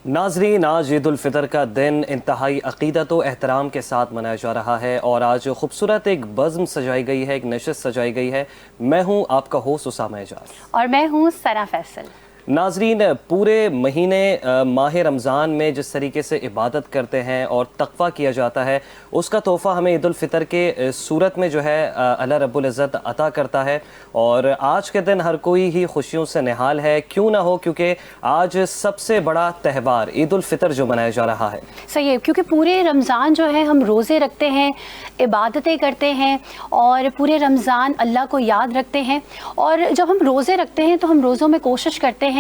नाजरीन, आज ईद उल फितर का दिन इंतहाई अक़ीदत व एहतराम के साथ मनाया जा रहा है और आज खूबसूरत एक बज़्म सजाई गई है, एक नशिस्त सजाई गई है। मैं हूँ आपका होस्ट उसामा एजाज और मैं हूँ सना फैसल। नाजरीन, पूरे महीने माह रमज़ान में जिस तरीके से इबादत करते हैं और तक़वा किया जाता है, उसका तोहफ़ा हमें ईद उल फितर के सूरत में जो है अल्लाह रब्बुल इज़्ज़त अता करता है। और आज के दिन हर कोई ही खुशियों से निहाल है, क्यों ना हो, क्योंकि आज सबसे बड़ा त्यौहार ईद उल फितर जो मनाया जा रहा है। सही है, क्योंकि पूरे रमज़ान जो है हम रोज़े रखते हैं, इबादतें करते हैं और पूरे रमज़ान अल्लाह को याद रखते हैं। और जब हम रोज़े रखते हैं तो हम रोज़ों में कोशिश करते हैं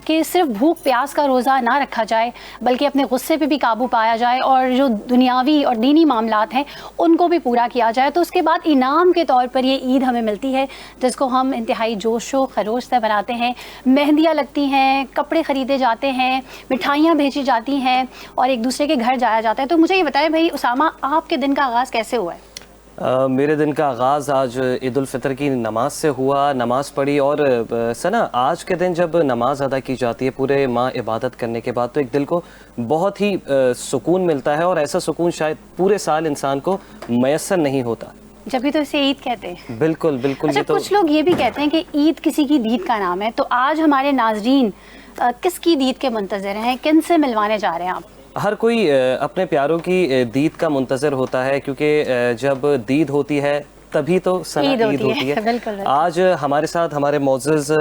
कि सिर्फ भूख प्यास का रोज़ा ना रखा जाए, बल्कि अपने गुस्से पे भी काबू पाया जाए और जो दुनियावी और दीनी मामलात हैं उनको भी पूरा किया जाए। तो उसके बाद इनाम के तौर पर ये ईद हमें मिलती है, जिसको हम इंतहाई जोशो खरोश से बनाते हैं। मेहंदियाँ लगती हैं, कपड़े ख़रीदे जाते हैं, मिठाइयाँ भेजी जाती हैं और एक दूसरे के घर जाया जाता है। तो मुझे ये बताएं भाई उसामा, आपके दिन का आगाज़ कैसे हुआ है? मेरे दिन का आगाज़ आज ईद उल फितर की नमाज से हुआ। नमाज़ पढ़ी और सना, आज के दिन जब नमाज अदा की जाती है पूरे माह इबादत करने के बाद, तो एक दिल को बहुत ही सुकून मिलता है और ऐसा सुकून शायद पूरे साल इंसान को मैसर नहीं होता। जब भी तो इसे ईद कहते हैं। बिल्कुल बिल्कुल। अच्छा, कुछ लोग ये भी कहते हैं कि ईद किसी की दीद का नाम है। तो आज हमारे नाजरीन किसकी दीद के मुंतज़र हैं, किन से मिलवाने जा रहे हैं आप? हर कोई अपने प्यारों की दीद का मुंतज़र होता है, क्योंकि जब दीद होती है तभी तो सना ईद होती है। बिल्कुल। आज हमारे साथ हमारे मोअज़्ज़ज़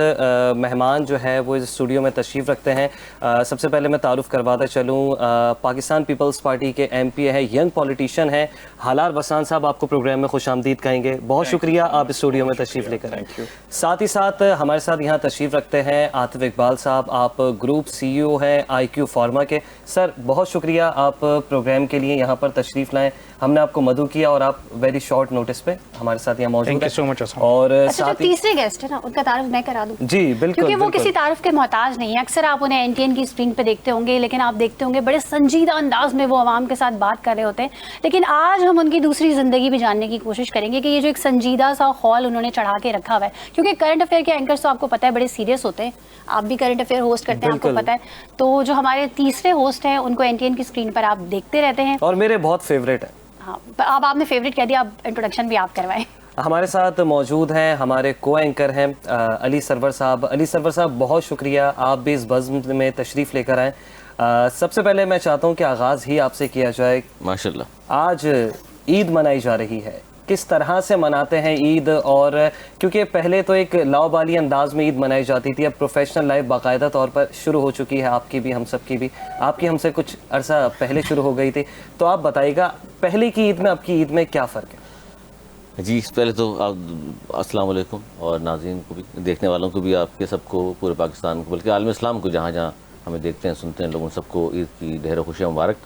मेहमान जो है वो इस स्टूडियो में तशरीफ़ रखते हैं। सबसे पहले मैं तारुफ़ करवाता चलूँ, पाकिस्तान पीपल्स पार्टी के MP हैं, यंग पॉलिटिशियन हैं, हालार बसान साहब, आपको प्रोग्राम में खुशामदीद कहेंगे। बहुत शुक्रिया आप इस स्टूडियो में तशरीफ़ लेकर आए। साथ ही साथ हमारे साथ यहाँ तशरीफ़ रखते हैं आतिफ इकबाल साहब, आप ग्रुप CEO हैं IQ फार्मा के। सर, बहुत शुक्रिया आप प्रोग्राम के लिए यहाँ पर तशरीफ़ लाएँ। हमने आपको मदऊ किया और आप वेरी शॉर्ट नोटिस पे हमारे साथ यहाँ मौजूद हैं। So much. और अच्छा, जो तीसरे गेस्ट है ना, उनका तारुफ मैं करा दूं? जी बिल्कुल, क्योंकि वो किसी तारुफ के मोहताज नहीं है। अक्सर आप उन्हें NTN की स्क्रीन पे देखते होंगे, लेकिन आप देखते होंगे बड़े संजीदा अंदाज में वो आवाम के साथ बात कर रहे होते हैं। लेकिन आज हम उनकी दूसरी ज़िंदगी भी जानने की कोशिश करेंगे कि ये जो एक संजीदा सा खौल उन्होंने चढ़ा के रखा हुआ है, क्योंकि करंट अफेयर के एंकर्स तो आपको पता है बड़े सीरियस होते हैं, आप भी करंट अफेयर होस्ट करते हैं, आपको पता है। तो जो हमारे तीसरे होस्ट हैं उनको NTN की स्क्रीन पर आप देखते रहते हैं और मेरे बहुत फेवरेट है। हाँ, अब आपने फेवरेट कह दिया, अब इंट्रोडक्शन भी आप करवाएं। हमारे साथ मौजूद हैं हमारे को एंकर हैं अली सरवर साहब। अली सरवर साहब, बहुत शुक्रिया आप भी इस बज़्म में तशरीफ़ लेकर आए। सबसे पहले मैं चाहता हूँ कि आगाज़ ही आपसे किया जाए। माशाल्लाह, आज ईद मनाई जा रही है, किस तरह से मनाते हैं ईद? और क्योंकि पहले तो एक लाओबाली अंदाज में ईद मनाई जाती थी, अब प्रोफेशनल लाइफ बाकायदा तौर पर शुरू हो चुकी है, आपकी भी, हम सब की भी। आपकी हमसे कुछ अरसा पहले शुरू हो गई थी, तो आप बताइएगा पहले की ईद में अब की ईद में क्या फ़र्क है? जी पहले तो आप अस्सलाम वालेकुम और नाज़रीन को भी, देखने वालों को भी, आपके सबको, पूरे पाकिस्तान को, बल्कि आलम इस्लाम को, जहाँ जहाँ हमें देखते हैं सुनते हैं लोगों, सबको ईद की ढेरों खुशियाँ मुबारक।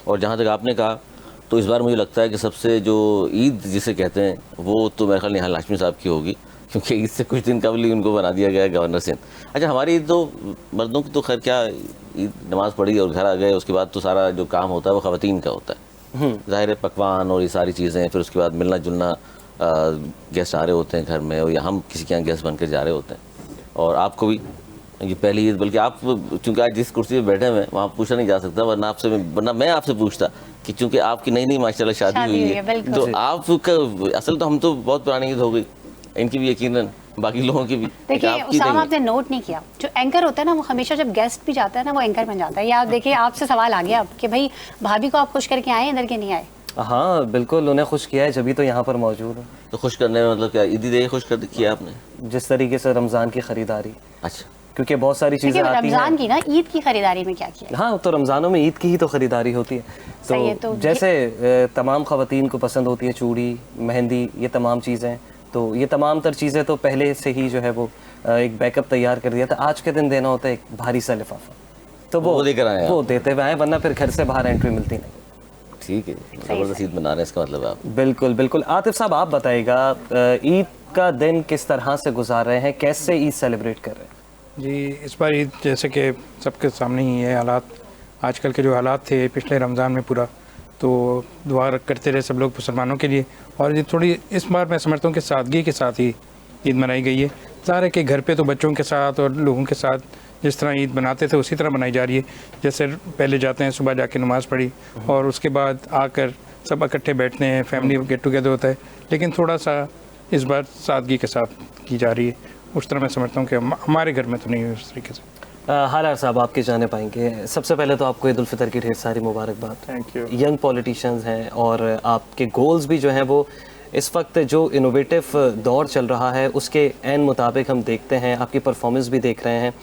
और जहाँ तक आपने कहा, तो इस बार मुझे लगता है कि सबसे जो ईद जिसे कहते हैं वो तो मेरे ख्याल निहाल हाशमी साहब की होगी, क्योंकि ईद से कुछ दिन कबल ही उनको बना दिया गया गवर्नर सिंध। अच्छा, हमारी ईद तो मर्दों की तो खैर क्या, ईद नमाज़ पढ़ी और घर आ गए, उसके बाद तो सारा जो काम होता है वो ख़वातीन का होता है। ज़ाहिर है, पकवान और ये सारी चीज़ें, फिर उसके बाद मिलना जुलना, गेस्ट आ रहे होते हैं घर में, और या हम किसी के यहाँ गेस्ट बन कर जा रहे होते हैं। और आपको भी ये पहली ईद, बल्कि आप चूँकि आज जिस कुर्सी पर बैठे हुए वहाँ पूछा नहीं जा सकता, वरना मैं आपसे पूछता कि चूँकि आपकी नई नई माशाल्लाह शादी हुई है, तो आपका असल तो हम तो बहुत पुरानी ईद हो गई, इनकी भी यकीनन, बाकी लोगों की भी। देखिए उसामा, आपने नोट नहीं किया, जो एंकर होता है ना वो हमेशा जब गेस्ट भी जाता है ना वो एंकर बन जाता है। या आप देखिए, आपसे सवाल आ गया अब कि भाई भाभी को आप खुश करके आए इधर के नहीं आए? हाँ बिल्कुल, उन्हें खुश किया है, जब तो यहाँ पर मौजूद है। तो खुश करने में मतलब क्या, ईदी दे खुश कर किया आपने? जिस तरीके से रमज़ान की ख़रीदारी। अच्छा, क्योंकि बहुत सारी चीज़ें आती हैं रमज़ान की ना, ईद की ख़रीदारी में क्या किया? हाँ, तो रमज़ानों में ईद की ही तो ख़रीदारी होती है। तो जैसे तमाम ख़वातीन को पसंद होती है चूड़ी, मेहंदी, ये तमाम चीज़ें, तो ये तमाम तर चीज़ें तो पहले से ही जो है वो एक बैकअप तैयार कर दिया था। आज के दिन देना होता है एक भारी सा लिफाफा, तो वो लेकर आए, वो देते हुए आए, वरना फिर घर से बाहर एंट्री मिलती नहीं। ठीक है, ज़बरदस्त ईद मना रहे हैं, इसका मतलब आप। बिल्कुल बिल्कुल। आतिफ साहब, आप बताइएगा ईद का दिन किस तरह से गुजार रहे हैं, कैसे ईद सेलिब्रेट कर रहे हैं? जी, इस बार ईद जैसे कि सबके सामने ही है हालात, आजकल के जो हालात थे पिछले रमज़ान में पूरा, तो दुआ करते रहे सब लोग मुसलमानों के लिए। और ये थोड़ी इस बार मैं समझता हूँ कि सादगी के साथ ही ईद मनाई गई है। ज़ाहिर है कि घर पे तो बच्चों के साथ और लोगों के साथ जिस तरह ईद बनाते थे उसी तरह बनाई जा रही है। जैसे पहले जाते हैं, सुबह जाके नमाज़ पढ़ी और उसके बाद आकर सब इकट्ठे बैठते हैं, फैमिली गेट टुगेदर होता है, लेकिन थोड़ा सा इस बार सादगी के साथ की जा रही है। उस तरह मैं समझता हूँ कि हमारे घर में तो नहीं है उस तरीके से। हालार साहब, आपके जाने पाएंगे। सबसे पहले तो आपको ईद उल फितर की ढेर सारी मुबारकबाद। Thank you. यंग पॉलिटिशियंस हैं और आपके गोल्स भी जो हैं वो इस वक्त जो इनोवेटिव दौर चल रहा है उसके ऐन मुताबिक हम देखते हैं, आपकी परफॉर्मेंस भी देख रहे हैं।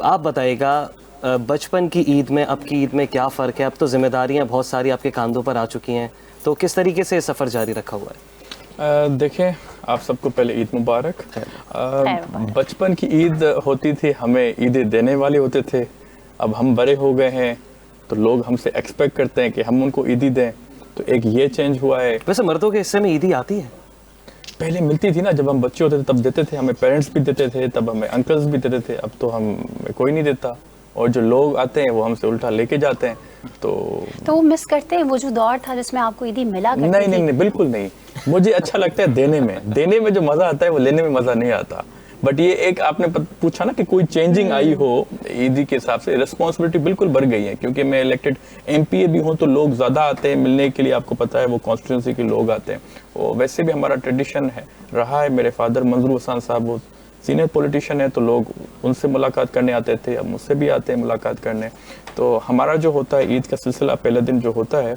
आप बताइएगा, बचपन की ईद में अब की ईद में क्या फ़र्क है? अब तो जिम्मेदारियां बहुत सारी आपके कंधों पर आ चुकी हैं, तो किस तरीके से सफ़र जारी रखा हुआ है? देखें, आप सबको पहले ईद मुबारक। बचपन की ईद होती थी, हमें ईदें देने वाले होते थे। अब हम बड़े हो गए हैं तो लोग हमसे एक्सपेक्ट करते हैं कि हम उनको ईदी दें, तो एक ये चेंज हुआ है। वैसे मर्दों के हिस्से में ईदी आती है? पहले मिलती थी ना, जब हम बच्चे होते थे तब देते थे, हमें पेरेंट्स भी देते थे, तब हमें अंकल्स भी देते थे। अब तो हम कोई नहीं देता, और जो लोग आते हैं वो हमसे उल्टा लेके जाते हैं। तो वो मिस करते हैं वो जो दौर था जिसमें आपको ईदी मिला करती नहीं थी? नहीं नहीं, बिल्कुल नहीं। मुझे अच्छा लगता है देने में जो मज़ा आता है वो लेने में मज़ा नहीं आता। बट ये एक आपने पूछा ना कि कोई चेंजिंग आई हो ईदी के हिसाब से, रिस्पॉन्सिबिलिटी बिल्कुल बढ़ गई है, क्योंकि मैं इलेक्टेड एमपीए भी हूँ, तो लोग ज़्यादा आते हैं मिलने के लिए। आपको पता है वो कॉन्स्टिट्यूंसी के लोग आते हैं। और वैसे भी हमारा ट्रेडिशन है रहा है। मेरे फादर मंजूर हसन साहब वो सीनियर पॉलिटिशियन है, तो लोग उनसे मुलाकात करने आते थे, अब मुझसे भी आते हैं मुलाकात करने। तो हमारा जो होता है ईद का सिलसिला, पहले दिन जो होता है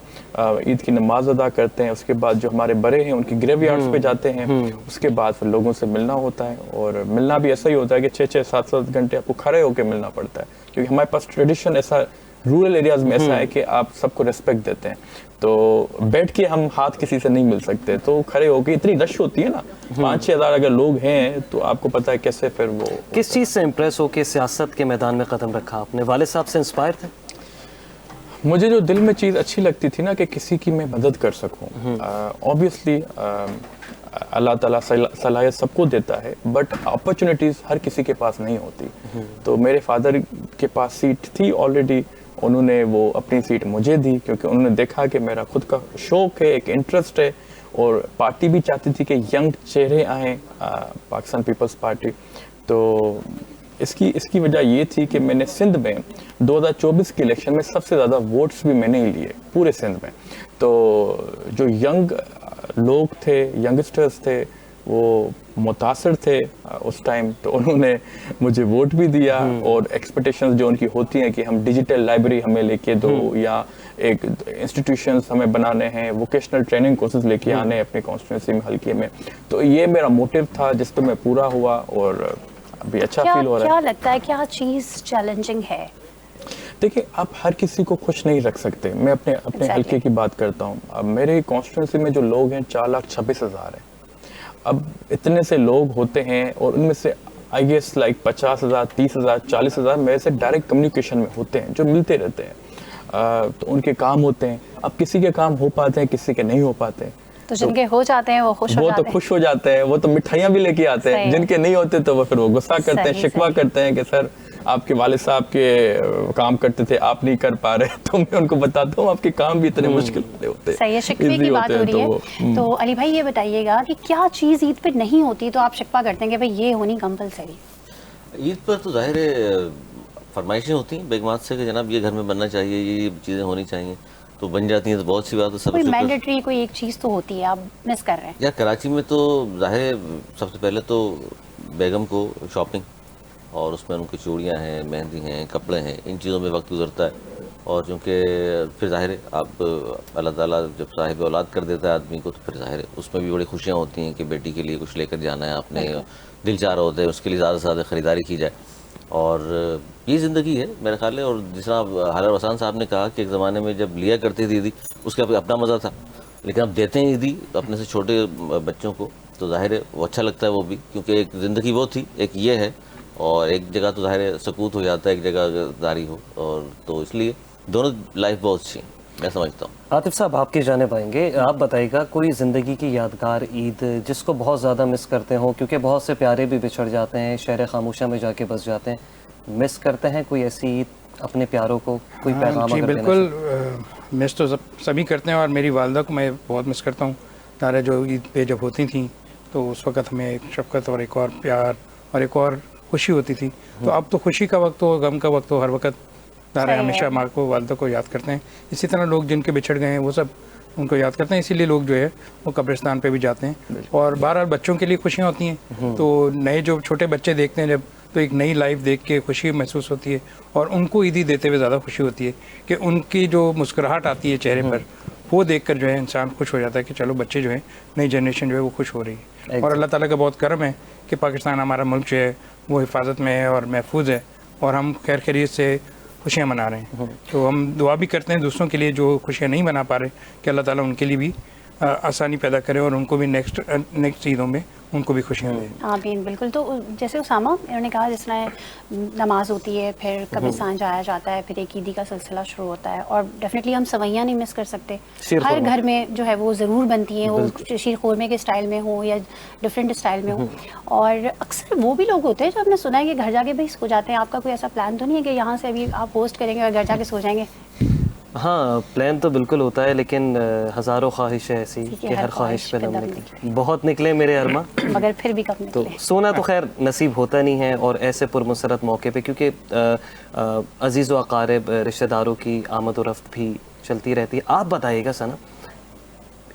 ईद की नमाज अदा करते हैं, उसके बाद जो हमारे बड़े हैं उनकी ग्रेवयार्ड्स पे जाते हैं, उसके बाद फिर लोगों से मिलना होता है। और मिलना भी ऐसा ही होता है कि 6-6, 7-7 घंटे आपको खड़े होकर मिलना पड़ता है, क्योंकि हमारे पास ट्रेडिशन ऐसा रूरल एरियाज में ऐसा है कि आप सबको रिस्पेक्ट देते हैं। तो बैठ के हम हाथ किसी से नहीं मिल सकते, तो खड़े होके इतनी रश होती है ना, 5-6 हज़ार अगर लोग हैं तो आपको पता है कैसे फिर वो। किस चीज़ से इम्प्रेस हो के सियासत के मैदान में कदम रखा आपने? वालिद साहब से इंस्पायर थे? मुझे जो दिल में चीज़ अच्छी लगती थी ना कि किसी की मैं मदद कर सकूं। ऑब्वियसली अल्लाह ताला सलाहियत सबको देता है, बट अपॉर्चुनिटीज़ हर किसी के पास नहीं होती। तो मेरे फादर के पास सीट थी ऑलरेडी, उन्होंने वो अपनी सीट मुझे दी, क्योंकि उन्होंने देखा कि मेरा खुद का शौक़ है, एक इंटरेस्ट है, और पार्टी भी चाहती थी कि यंग चेहरे आएँ, पाकिस्तान पीपल्स पार्टी। तो इसकी वजह ये थी कि मैंने सिंध में 2024 के इलेक्शन में सबसे ज़्यादा वोट्स भी मैंने ही लिए पूरे सिंध में। तो जो यंग लोग थे, यंगस्टर्स थे, वो मुतासर थे उस टाइम, तो उन्होंने मुझे वोट भी दिया। और एक्सपेक्टेशंस जो उनकी होती हैं कि हम डिजिटल लाइब्रेरी हमें लेके दो, या एक इंस्टीट्यूशंस हमें बनाने हैं, वोकेशनल ट्रेनिंग कोर्सेज लेके आने हैं अपने कॉन्स्टिट्यूंसी में, हल्के में। तो ये मेरा मोटिव था जिस पर मैं पूरा हुआ, और अभी अच्छा फील हो रहा है। क्या लगता है क्या चीज़ चैलेंजिंग है? देखिए, आप हर किसी को खुश नहीं रख सकते। मैं अपने हल्के की बात करता हूँ। अब मेरे कॉन्स्टिट्यूंसी में जो लोग हैं 4,26,000 हैं। अब इतने से लोग होते हैं, और उनमें से आई गेस लाइक 50,000, 30,000, 40,000 मेरे से डायरेक्ट कम्युनिकेशन में होते हैं, जो मिलते रहते हैं। तो उनके काम होते हैं। अब किसी के काम हो पाते हैं, किसी के नहीं हो पाते। तो जिनके हो जाते हैं वो खुश हो जाते हैं। वो तो खुश हो जाते हैं, वो तो मिठाइयाँ भी लेके आते हैं। जिनके नहीं होते तो वो फिर वो गुस्सा करते हैं, शिकवा करते हैं कि सर आपके वालिद साहब के काम करते थे, आप नहीं कर पा रहे। तो मैं उनको बताता हूँ आपके काम भी इतने मुश्किल होते हैं। सही है, शिकवे की बात हो रही है। तो अली भाई ये बताइएगा कि क्या चीज़ ईद पे नहीं होती तो आप शिकवा करते हैं कि भाई ये होनी कंपलसरी? ईद पर तो जाहिर है फरमाइशें होती हैं बेगमात से कि जनाब ये घर में बनना चाहिए, ये चीज़ें होनी चाहिए, तो बन जाती हैं। तो बहुत सी बात है, सब कोई मैंडेटरी कोई एक चीज़ तो होती है, आप मिस कर रहे हैं। यार कराची में तो जाहिर सबसे पहले तो बेगम को शॉपिंग, और उसमें उनकी चूड़ियाँ हैं, मेहंदी हैं, कपड़े हैं, इन चीज़ों में वक्त गुजरता है। और चूँकि फिर जाहिर है आप अल्लाह ताला जब साहिब औलाद कर देता है आदमी को, तो फिर जाहिर है उसमें भी बड़ी खुशियाँ होती हैं कि बेटी के लिए कुछ लेकर जाना है, अपने दिल चाह रहा होता है उसके लिए ज़्यादा से ज़्यादा ख़रीदारी की जाए। और ये ज़िंदगी है मेरे ख्याल है। और जिस तरह हालार वसान साहब ने कहा कि एक ज़माने में जब लिया करती थी ईदी, उसका अपना मज़ा था, लेकिन अब देते हैं ईदी अपने से छोटे बच्चों को, तो जाहिर है वो अच्छा लगता है वो भी, क्योंकि एक ज़िंदगी वो थी, एक ये है। और एक जगह तो जाहिर है सकूत हो जाता है, एक जगह जारी हो, और तो इसलिए दोनों लाइफ बहुत अच्छी है, मैं समझता हूँ। आतिफ साहब, आपके जाने पाएंगे, आप बताइएगा कोई ज़िंदगी की यादगार ईद जिसको बहुत ज़्यादा मिस करते हो, क्योंकि बहुत से प्यारे भी बिछड़ जाते हैं, शहर खामोशा में जाके बस जाते हैं, मिस करते हैं कोई ऐसी ईद अपने प्यारों को? कोई पैगाम? जी बिल्कुल, मिस तो सभी करते हैं, और मेरी वालदा को मैं बहुत मिस करता हूँ। तारा जो ईद पे जब होती थी तो उस वक़्त हमें एक शफ़क़त और एक और प्यार और एक और खुशी होती थी। तो अब तो खुशी का वक्त हो, गम का वक्त हो, हर वक्त सही है। हमेशा माँ को, वालदा को याद करते हैं। इसी तरह लोग जिनके बिछड़ गए हैं वो सब उनको याद करते हैं, इसीलिए लोग जो है वो कब्रिस्तान पे भी जाते हैं। और बहरहाल बच्चों के लिए खुशियाँ होती हैं, तो नए जो छोटे बच्चे देखते हैं जब, तो एक नई लाइफ देख के खुशी महसूस होती है। और उनको ईदी देते हुए ज़्यादा खुशी होती है कि उनकी जो मुस्कुराहट आती है चेहरे पर, वो देखकर जो है इंसान खुश हो जाता है कि चलो बच्चे जो है, नई जनरेशन जो है वो खुश हो रही है। और अल्लाह ताला का बहुत करम है कि पाकिस्तान हमारा मुल्क जो है वो हिफाजत में है और महफूज है, और हम खैर खैरियत से खुशियाँ मना रहे हैं। तो हम दुआ भी करते हैं दूसरों के लिए जो खुशियाँ नहीं मना पा रहे, कि अल्लाह ताला उनके लिए भी आसानी पैदा करे और उनको भी नेक्स्ट ईदों में उनको भी खुशियाँ दें। आमीन। बिल्कुल। तो जैसे उसामा इन्होंने कहा, जिस तरह नमाज होती है, फिर कब्रिस्तान जाया जाता है, फिर एक ईदी का सिलसिला शुरू होता है, और डेफिनेटली हम सवैयाँ नहीं मिस कर सकते। हर घर में जो है वो ज़रूर बनती हैं, वो शीर खुरमे के स्टाइल में हो या डिफरेंट स्टाइल में हो। और अक्सर वो भी लोग होते हैं जो आपने सुना है कि घर जाके भाई सो जाते हैं। आपका कोई ऐसा प्लान तो नहीं है कि यहाँ से अभी आप होस्ट करेंगे और घर जाके सो जाएंगे? हाँ, प्लान तो बिल्कुल होता है, लेकिन हज़ारों ख्वाहिशें ऐसी कि हर ख्वाहिश पे दम निकले। बहुत निकले मेरे अरमा, मगर फिर भी कब तो निकले। सोना तो खैर नसीब होता नहीं है, और ऐसे पुरमसरत मौके पे, क्योंकि अजीज़ व अकारिब रिश्तेदारों की आमद और रफ्त भी चलती रहती है। आप बताइएगा सना,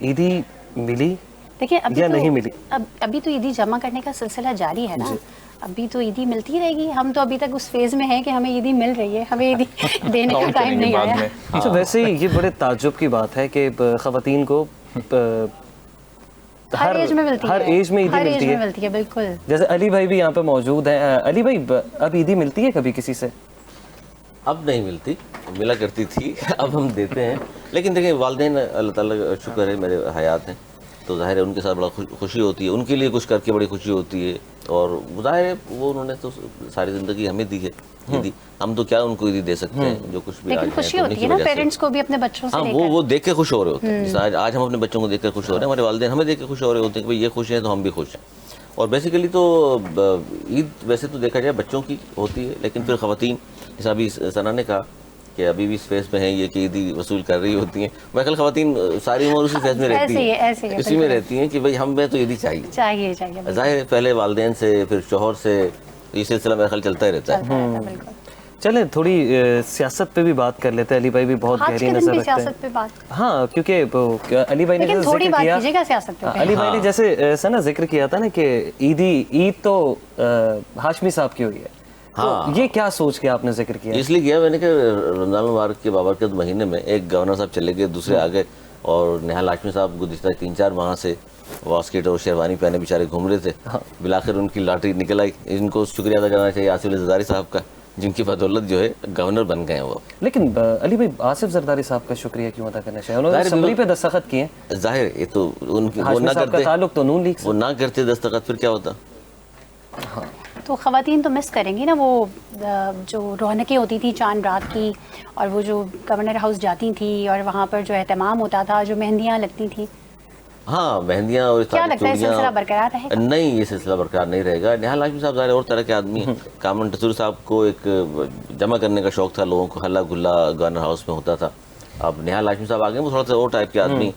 ईदी मिली देखिए अभी या तो नहीं मिली? अभी तो ईदी जमा करने का सिलसिला जारी है ना, अभी तो ईदी मिलती रहेगी। हम तो अभी तक उस फेज में हैं कि हमें ईदी मिल रही है, हमें ईदी देने का टाइम नहीं आया। अच्छा, वैसे ही ये बड़े ताज्जुब की बात है कि ख़वातीन को हर एज में मिलती है, हर एज में ईदी हर एज मिलती में है। मिलती है, बिल्कुल। जैसे अली भाई भी यहाँ पे मौजूद हैं। अली भाई, अब ईदी मिलती है कभी किसी से? अब नहीं मिलती, मिला करती थी, अब हम देते हैं। लेकिन देखिए, वालिदैन अल्लाह ताला का शुक्र है मेरे हयात हैं, तो जाहिर है उनके साथ बड़ा खुशी होती है, उनके लिए कुछ करके बड़ी खुशी होती है। और जाहिर है वो उन्होंने तो सारी ज़िंदगी हमें दी है, ईदी हम तो क्या उनको ईदी दे सकते हैं, जो कुछ भी लेकिन आज खुशी है, होती है ना पेरेंट्स को भी अपने बच्चों से हाँ, लेकर। वो देख के खुश हो रहे होते हैं। जैसे आज हम अपने बच्चों को देख कर खुश हो रहे हैं, हमारे वालिदैन हमें देख के खुश हो रहे होते हैं कि भाई ये खुश हैं तो हम भी खुश हैं। और बेसिकली तो ईद वैसे तो देखा जाए बच्चों की होती है, लेकिन फिर ख़वातीन, जैसा अभी सना ने कहा कि अभी भी इस फेज में है ये कि ईदी वसूल कर रही होती हैं। मैं कल ख़वातीन सारी उम्र उसी फेज में रहती हैं, इसी में रहती हैं कि भाई हमें तो ईदी चाहिए। जाहिर है पहले वालिदैन से, फिर शोहर से, ये सिलसिला मेरा ख्याल चलता ही रहता है। चलें थोड़ी सियासत पे भी बात कर लेते हैं। अली भाई भी बहुत गहरी नजर रखते हैं सियासत पे बात। हाँ, क्योंकि अली भाई ने जैसे थोड़ी जिक्र बात किया, कीजिएगा सियासत पे। अली भाई ने जैसे सना जिक्र किया था ना कि ईद तो हाशमी साहब की हुई है। हाँ, तो ये क्या सोच के आपने जिक्र किया? इसलिए किया मैंने कि रमज़ान मुबारक के बाबरकत महीने में एक गवर्नर साहब चले गए, दूसरे आ गए, और निहाल हाशमी साहब गुज़िश्ता 3-4 माह से वास्केट और शेरवानी पहने बेचारे घूम रहे थे। बिलाखिर उनकी लॉटरी निकल आई। इनको शुक्रिया अदा करना चाहिए आसिफ ज़रदारी साहब का, जिनकी बदौलत जो है गवर्नर बन गए हैं वो। लेकिन अली भाई, आसिफ जरदारी साहब का शुक्रिया क्यों अदा करना चाहिए? उन्होंने असेंबली पे दस्तखत किए। जाहिर ये तो उनकी, वो हाशमी ना साहब का करते, ताल्लुक तो नून लीग से। वो ना करते दस्तखत, फिर क्या होता? तो ख़वातीन तो मिस करेंगी ना वो जो रौनकें होती थी चांद रात की, और वो जो गवर्नर हाउस जाती थी और वहाँ पर जो एहतमाम होता था, जो मेहंदियाँ लगती थी। हाँ, मेहंदियाँ और क्या लगता है सिलसिला बरकरार रहेगा? नहीं, ये सिलसिला बरकरार नहीं रहेगा। निहाल हाशमी साहब ज़ाहिर और तरह के आदमी हैं। कामरान टसूरी साहब को एक जमा करने का शौक था, लोगों को हल्ला गुल्ला गवर्नर हाउस में होता था। अब निहाल हाशमी साहब आ गए, वो थोड़ा सा और टाइप के आदमी,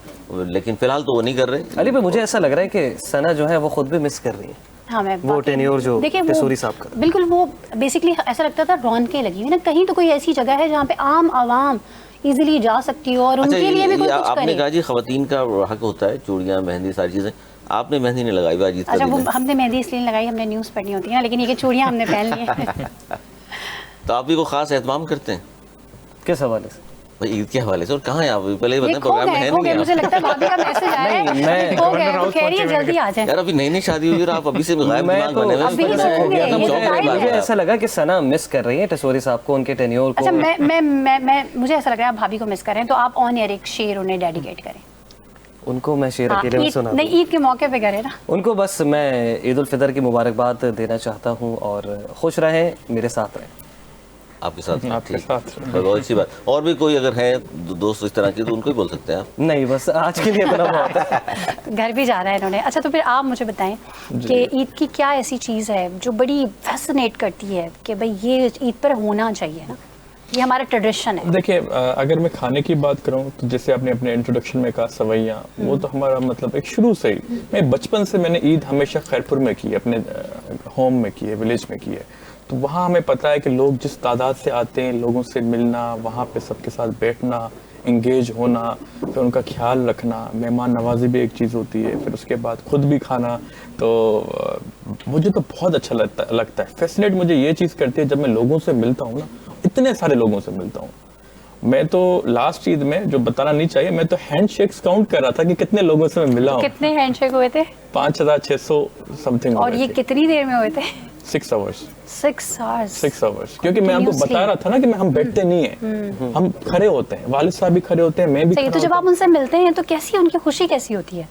लेकिन फिलहाल तो वो नहीं कर रहे। अली भाई, मुझे ऐसा लग रहा है कि सना जो है वो खुद भी मिस कर रही है। हाँ, मैं वो टेन्योर जो टसूरी साहब का, बिल्कुल वो बेसिकली ऐसा लगता था रौनकें लगी हुई ना, कहीं तो कोई ऐसी जगह है जहाँ पे आम आवाम इजीली जा सकती हो और उनके लिए भी कुछ आपने करे। कहा जी ख़वातीन का हक होता है, चूड़ियाँ, मेहंदी, सारी चीज़ें। आपने मेहंदी नहीं लगाई आज ईद का अच्छा, वो दिन है। हमने मेहंदी इसलिए लगाई, हमने न्यूज़ पढ़नी होती है ना, लेकिन ये चूड़ियाँ हमने पहन ली हैं। तो आप भी को खास एहतमाम करते हैं किस हवाले से? भाई ईद के हवाले से? और कहाँ है आप? पहले बताएं, खो प्रोग्राम में गए, है खो गए, नहीं मुझे आप? लगता है भाभी का मैसेज आया है। नहीं, मैं खो गए, वो कह रही है जल्दी आ जाए। यार अभी नई नई शादी हुई और आप अभी से गायब मैं दिमाग तो बने हुए हैं। अभी इस तो वजह से हो गए, एकदम ये शौक तो में टाइम बात मुझे है। ऐसा लगा कि सना मिस कर रही है टसूरी साहब को, उनके टेन्योर को। अच्छा, मैं मुझे ऐसा लग रहा है आप भाभी को मिस कर रहे हैं, तो आप ऑन एयर एक शेर उन्हें डेडिकेट करें। उनको मैं शेर अकेले में सुना नहीं, ईद के मौके पे करें ना। उनको बस मैं ईद उल फितर की मुबारकबाद देना चाहता हूँ, और खुश रहें, मेरे साथ रहें। आपके साथ आपके ठीक, साथ। बहुत अच्छी बात। और भी कोई अगर है दोस्त इस तरह के तो उनको ही बोल सकते हैं आप। नहीं, बस आज के लिए इतना बहुत है। घर भी जा रहा है इन्होंने। अच्छा, तो फिर आप मुझे बताएं कि ईद की क्या ऐसी चीज़ है जो बड़ी फैसिनेट करती है कि भाई ये ईद पर होना चाहिए ना? ये हमारा ट्रेडिशन है। देखिए अगर मैं खाने की बात करूं तो जैसे आपने अपने इंट्रोडक्शन में कहा सवैयाँ, वो तो हमारा मतलब एक शुरू से ही, मैं बचपन से मैंने ईद हमेशा खैरपुर में की है, अपने होम में की है, विलेज में की है। तो वहाँ हमें पता है कि लोग जिस तादाद से आते हैं, लोगों से मिलना, वहाँ पे सबके साथ बैठना, इंगेज होना, फिर उनका ख्याल रखना, मेहमान नवाजी भी एक चीज़ होती है, फिर उसके बाद खुद भी खाना। तो मुझे तो बहुत अच्छा लगता है। फैसिनेट मुझे ये चीज़ करती है जब मैं लोगों से मिलता हूँ ना, इतने सारे लोगों से मिलता हूँ। मैं तो लास्ट ईद में, जो बताना नहीं चाहिए, मैं तो हैंडशेक्स काउंट कर रहा था कि कितने लोगों से मैं मिला हूँ। कितने हैंडशेक हुए थे? 5600 समथिंग। और ये कितनी देर में हुए थे? 6 आवर्स। 6 आवर्स, क्योंकि मैं आपको बता रहा था ना कि हम बैठते नहीं है, हम खड़े होते हैं, वालिद साहब भी खड़े होते हैं, मैं भी सही। तो जब आप उनसे मिलते हैं तो कैसी उनकी खुशी कैसी होती है?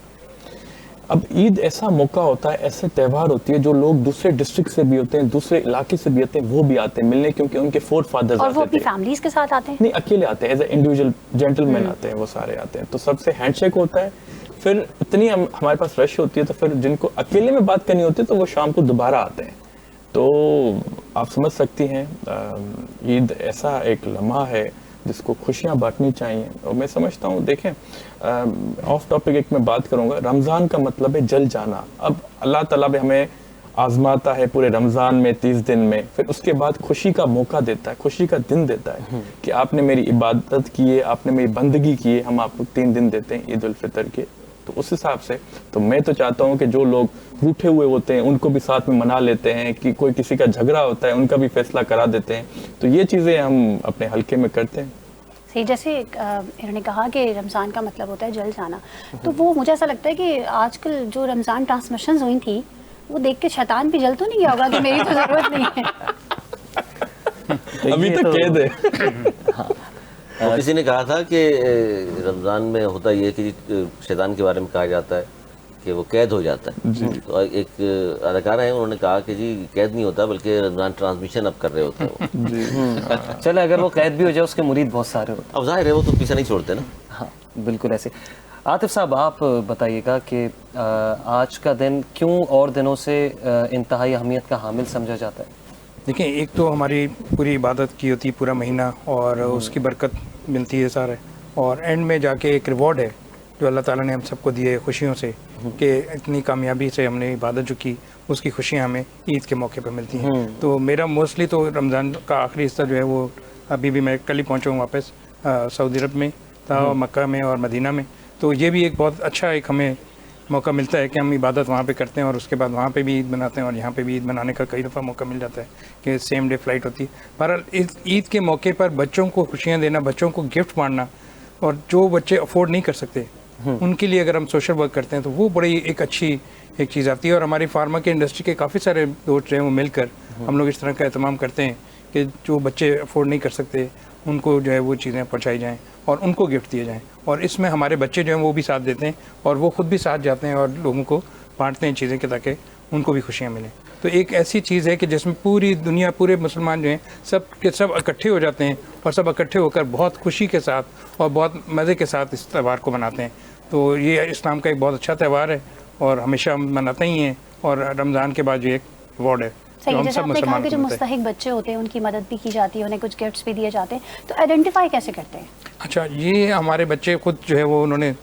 अब ईद ऐसा मौका होता है, ऐसे त्यौहार होती है, जो लोग दूसरे डिस्ट्रिक्ट से भी होते हैं, दूसरे इलाके से भी आते हैं, वो भी आते हैं मिलने, क्योंकि उनके फोर फादर्स आते हैं। और वो अपनी फैमिलीज के साथ आते हैं? नहीं, अकेले आते हैं, एज ए इंडिविजुअल जेंटलमैन आते हैं, वो सारे आते हैं। तो सबसे हैंडशेक होता है, फिर इतनी हमारे पास रश होती है, तो फिर जिनको अकेले में बात करनी होती है तो वो शाम को दोबारा आते हैं। तो आप समझ सकती हैं, ईद ऐसा एक लम्हा है जिसको खुशियां बांटनी चाहिए। और मैं समझता हूँ, देखें, ऑफ टॉपिक एक मैं बात करूँगा, रमज़ान का मतलब है जल जाना। अब अल्लाह ताला भी हमें आजमाता है पूरे रमज़ान में 30 दिन में, फिर उसके बाद खुशी का मौका देता है, खुशी का दिन देता है कि आपने मेरी इबादत की है, आपने मेरी बंदगी की है, हम आपको 3 दिन देते हैं ईद उल फितर के। तो उस हिसाब से तो मैं तो चाहता हूँ कि जो लोग रूठे हुए होते हैं उनको भी साथ में मना लेते हैं, कि कोई किसी का झगड़ा होता है उनका भी फैसला करा देते हैं। तो ये चीज़ें हम अपने हल्के में करते हैं। सही। जैसे इन्होंने कहा कि रमज़ान का मतलब होता है जल जाना, तो वो मुझे ऐसा लगता है कि आजकल जो रमज़ान ट्रांसमिशंस हुई थी, वो देख के शैतान भी जल तो नहीं गया होगा कि मेरी तो ज़रूरत नहीं है। अभी तो कैद है। तो किसी ने कहा था कि रमज़ान में होता ये कि शैतान के बारे में कहा जाता है कि वो कैद हो जाता है। तो एक अदाकारा है, उन्होंने कहा कि जी कैद नहीं होता, बल्कि रमज़ान ट्रांसमिशन अब कर रहे होते हैं। चले, अगर वो कैद भी हो जाए, उसके मुरीद बहुत सारे होते हैं। अब जाहिर है वो तो पीछे नहीं छोड़ते ना। हाँ, बिल्कुल ऐसे। आतिफ साहब, आप बताइएगा कि आज का दिन क्यों और दिनों से इंतहाई अहमियत का हामिल समझा जाता है? देखिए, एक तो हमारी पूरी इबादत की होती है पूरा महीना, और उसकी बरकत मिलती है सारे, और एंड में जाके एक रिवॉर्ड है जो अल्लाह ताला ने हम सबको दिए खुशियों से, कि इतनी कामयाबी से हमने इबादत जो की, उसकी खुशियाँ हमें ईद के मौके पर मिलती हैं। तो मेरा मोस्टली तो रमज़ान का आखिरी हिस्सा जो है वो अभी भी मैं कल ही पहुँचा हूँ वापस, सऊदी अरब में था, मक्का में और मदीना में। तो ये भी एक बहुत अच्छा एक हमें मौका मिलता है कि हम इबादत वहाँ पे करते हैं, और उसके बाद वहाँ पे भी ईद मनाते हैं, और यहाँ पे भी ईद मनाने का कई दफ़ा मौका मिल जाता है कि सेम डे फ्लाइट होती है। बहरहाल इस ईद के मौके पर बच्चों को खुशियाँ देना, बच्चों को गिफ्ट बांटना, और जो बच्चे अफोर्ड नहीं कर सकते उनके लिए अगर हम सोशल वर्क करते हैं तो वो बड़ी एक अच्छी एक चीज़ आती है। और हमारी फार्मा के इंडस्ट्री के काफ़ी सारे दोस्त हैं, वो मिलकर हम लोग इस तरह का एहतमाम करते हैं कि जो बच्चे अफोर्ड नहीं कर सकते उनको जो है वो चीज़ें पहुँचाई जाएँ और उनको गिफ्ट दिए जाएँ। और इसमें हमारे बच्चे जो हैं वो भी साथ देते हैं, और वो ख़ुद भी साथ जाते हैं और लोगों को बांटते हैं चीज़ें कि ताकि उनको भी खुशियाँ मिलें। तो एक ऐसी चीज़ है कि जिसमें पूरी दुनिया, पूरे मुसलमान जो हैं सब के सब इकट्ठे हो जाते हैं, और सब इकट्ठे होकर बहुत खुशी के साथ और बहुत मज़े के साथ इस त्यौहार को मनाते हैं। तो ये इस्लाम का एक बहुत अच्छा त्यौहार है, और हमेशा हम मनाते ही हैं, और रमज़ान के बाद जो एक अवार्ड है। सही। जैसे आपने कहा कि जो मुस्तहिक बच्चे होते हैं उनकी मदद भी की जाती है, उन्हें कुछ गिफ्ट्स भी दिए जाते हैं, तो आइडेंटिफाई कैसे करते हैं? अच्छा, ये हमारे बच्चे खुद जो है वो उन्होंने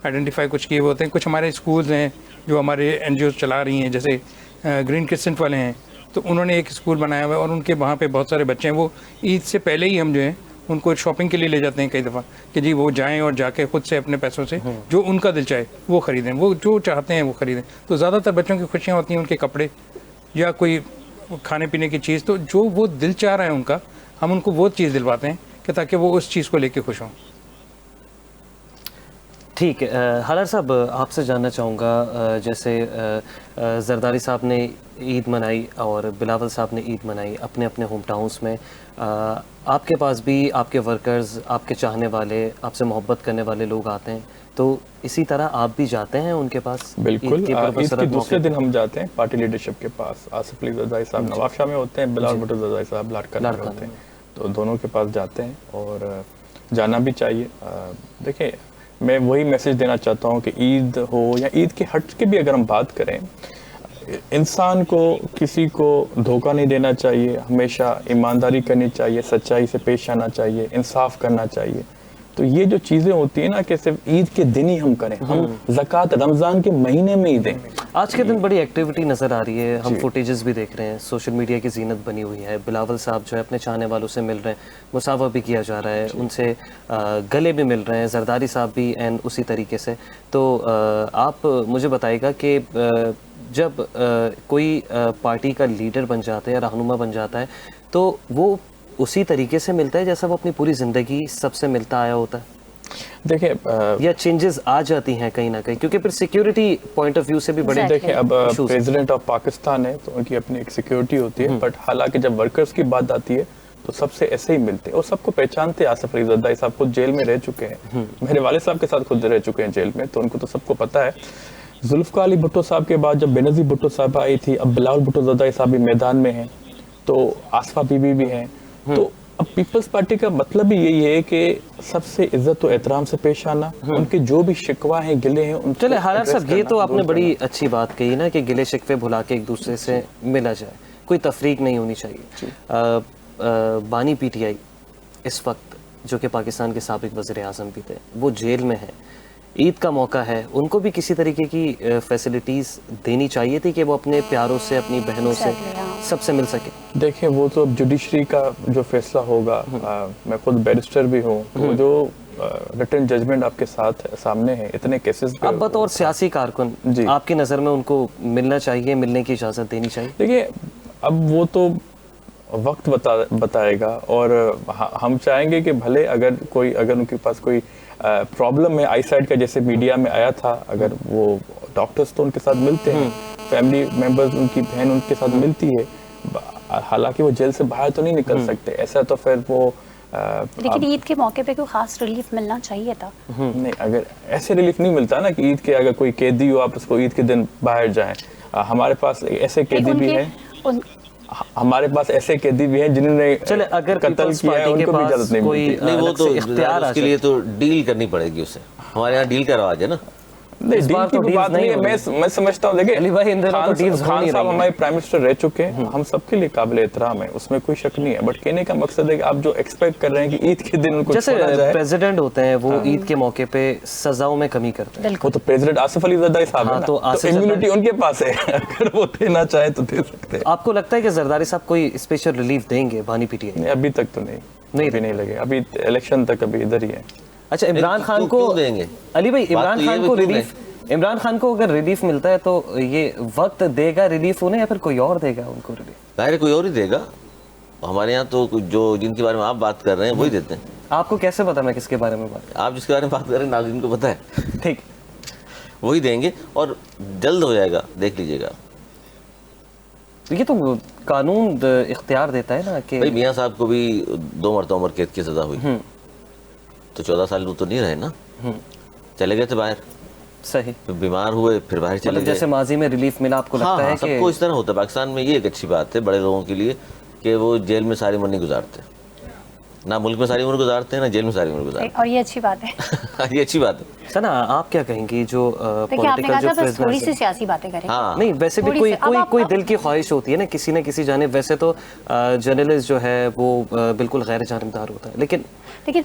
आइडेंटिफाई कुछ किए होते हैं। कुछ हमारे स्कूल्स हैं जो हमारे NGOs चला रही हैं, जैसे ग्रीन क्रिसेंट वाले हैं, तो उन्होंने एक स्कूल बनाया हुआ है, और उनके वहाँ पे बहुत सारे बच्चे हैं। वो ईद से पहले ही हम जो है उनको शॉपिंग के लिए ले जाते हैं कई दफ़ा, कि जी वो जाएं और जाके खुद से अपने पैसों से जो उनका दिल चाहे वो ख़रीदें, वो जो चाहते हैं वो ख़रीदें। तो ज़्यादातर बच्चों की खुशियाँ होती हैं उनके कपड़े या कोई खाने पीने की चीज़, तो जो वो दिल चाह रहा है उनका, हम उनको वो चीज़ दिलवाते हैं कि ताकि वो उस चीज़ को लेके खुश हों। ठीक है, हालार साहब, आपसे जानना चाहूँगा, जैसे जरदारी साहब ने ईद मनाई और बिलावल साहब ने ईद मनाई अपने अपने होम टाउन्स में, आपके पास भी आपके वर्कर्स, आपके चाहने वाले, आपसे मोहब्बत करने वाले लोग आते हैं, तो इसी तरह आप भी जाते हैं उनके पास? बिल्कुल, ईद के दूसरे दिन हम जाते हैं पार्टी लीडरशिप के पास। आसिफ अली जरदारी साहब नवाबशाह में होते हैं, बिलावल भुट्टो जरदारी साहब लाड़काना में होते हैं, तो दोनों के पास जाते हैं, और जाना भी चाहिए। देखिए, मैं वही मैसेज देना चाहता हूँ कि ईद हो या ईद के हट के भी अगर हम बात करें, इंसान को किसी को धोखा नहीं देना चाहिए, हमेशा ईमानदारी करनी चाहिए, सच्चाई से पेश आना चाहिए, इंसाफ करना चाहिए। तो ये जो चीज़ें होती है ना कि सिर्फ ईद के दिन ही हम करें, हम ज़कात रमज़ान के महीने में ही दें। आज के दिन बड़ी एक्टिविटी नज़र आ रही है, हम फुटेजेस भी देख रहे हैं, सोशल मीडिया की जीनत बनी हुई है। बिलावल साहब जो है अपने चाहने वालों से मिल रहे हैं, मुसाफा भी किया जा रहा है, उनसे गले भी मिल रहे हैं, जरदारी साहब भी एंड उसी तरीके से। तो आप मुझे बताइएगा कि जब कोई पार्टी का लीडर बन जाता है या रहनुमा बन जाता है तो वो उसी तरीके से मिलता है जैसा वो अपनी पूरी ज़िंदगी सबसे मिलता आया होता है? देखिए या चेंजेस आ जाती हैं कहीं ना कहीं, क्योंकि फिर सिक्योरिटी पॉइंट ऑफ व्यू से भी बड़े देखिए अब प्रेसिडेंट ऑफ पाकिस्तान है तो उनकी अपनी एक सिक्योरिटी होती है, बट हालांकि जब वर्कर्स की बात आती है तो सबसे ऐसे ही मिलते हैं और सबको पहचानते हैं। आसिफ अली जरदारी साहब खुद जेल में रह चुके हैं, मेरे वालिद साहब के साथ खुद रह चुके हैं जेल में, तो उनको तो सबको पता है। जुल्फ़िकार अली भुट्टो साहब के बाद जब बेनज़ीर भुट्टो साहब आई थी, अब बिलावल भुट्टो जरदारी साहब भी मैदान में हैं, तो आसफा बीबी भी हैं। तो अब पीपल्स पार्टी का मतलब भी यही है कि सबसे इज्जत और एहतराम से पेश आना, उनके जो भी शिकवा हैं, गिले हैं, चले हालात साहब ये तो आपने बड़ी अच्छी बात कही ना कि गिले शिकवे भुला के एक दूसरे से मिला जाए, कोई तफरीक नहीं होनी चाहिए। बानी पीटीआई इस वक्त जो कि पाकिस्तान के साबिक वज़ीर आज़म भी थे, वो जेल में है, ईद का मौका है, उनको भी किसी तरीके की फैसिलिटीज़ देनी चाहिए थी कि वो अपने प्यारों से, अपनी बहनों से सबसे मिल सके। देखिए वो तो जुडिशरी का जो फैसला होगा, मैं खुद बैरिस्टर भी हूँ, तो जो रिटन जजमेंट आपके साथ सामने है, इतने केसेस अब बतौर सियासी कारकुन आपकी नज़र में उनको मिलना चाहिए, मिलने की इजाज़त देनी चाहिए? देखिए अब वो तो वक्त बताएगा, और हम चाहेंगे कि भले अगर उनके पास कोई प्रॉब्लम है आईसाइट का, जैसे मीडिया में आया था, अगर वो डॉक्टर्स तो उनके साथ मिलते हैं, फैमिली मेंबर्स, उनकी बहन उनके साथ मिलती है, हालांकि वो जेल से बाहर तो नहीं निकल सकते, ऐसा तो फिर वो लेकिन ईद के मौके पे कोई खास रिलीफ मिलना चाहिए था। नहीं, अगर ऐसे रिलीफ नहीं मिलता ना कि ईद के अगर कोई कैदी हो आप उसको ईद के दिन बाहर जाएं, हमारे पास ऐसे कैदी भी हैं, हमारे पास ऐसे कैदी भी हैं जिन्होंने अगर कत्ल किया है, उनको भी इजाजत नहीं मिलती। नहीं, वो तो उसके लिए तो डील करनी पड़ेगी उससे, हमारे यहाँ डील का रवाज है ना। नहीं, डील की बात नहीं है, मैं समझता हूँ। देखिए खान साहब हमारे प्राइम मिनिस्टर रह चुके हैं, हम सबके लिए काबिल एहतराम है, उसमें कोई शक नहीं है, बट कहने का मकसद है कि आप जो एक्सपेक्ट कर रहे हैं कि ईद के दिन उनको जैसे प्रेसिडेंट होते हैं वो ईद के मौके पे सजाओं में कमी करते हैं, वो तो प्रेसिडेंट आसिफ अली जरदारी साहब है ना, तो इम्यूनिटी उनके पास है, अगर वो देना चाहे तो दे सकते हैं। आपको लगता है कि जरदारी साहब कोई स्पेशल रिलीफ देंगे बानी पीटीआई? नहीं, अभी तक तो नहीं लगे, अभी इलेक्शन तक अभी इधर ही है। अच्छा, इमरान खान को देंगे अली भाई, इमरान खान को अगर रिलीफ मिलता है तो ये वक्त देगा रिलीफ उन्हें या फिर कोई और देगा उनको रिलीफ? जाहिर कोई और ही देगा, हमारे यहाँ तो जो जिनके बारे में आप बात कर रहे हैं वही देते हैं। आपको कैसे पता मैं किसके बारे में बात? आप जिसके बारे में बात कर रहे हैं नाज़रीन को पता है, ठीक, वही देंगे और जल्द हो जाएगा, देख लीजिएगा। ये तो कानून इख्तियार देता है ना कि भाई मियाँ साहब को भी 2 मरतबा उम्र कैद की सजा हुई, तो 14 साल वो तो नहीं रहे ना, चले गए थे बाहर, सही, फिर बीमार हुए, फिर बाहर चले गए। जैसे माजी में रिलीफ मिला, आपको लगता है कि सबको इस तरह होता है पाकिस्तान में? ये एक अच्छी बात है बड़े लोगों के लिए कि वो जेल में सारी उम्र नहीं गुजारते, ना मुल्क में सारी उम्र गुजारते हैं, ना जेल में सारी उम्र गुजारते हैं, और ये अच्छी बात है। ये अच्छी बात है। सना, आप क्या कहेंगी जो पॉलिटिकल जो प्रिजनर्स, थोड़ी सी सियासी बातें करें? हाँ, नहीं, वैसे भी कोई दिल की ख्वाहिश होती है ना किसी न किसी जानिब। वैसे तो जर्नलिस्ट जो है वो बिल्कुल गैर जानिबदार होता है, लेकिन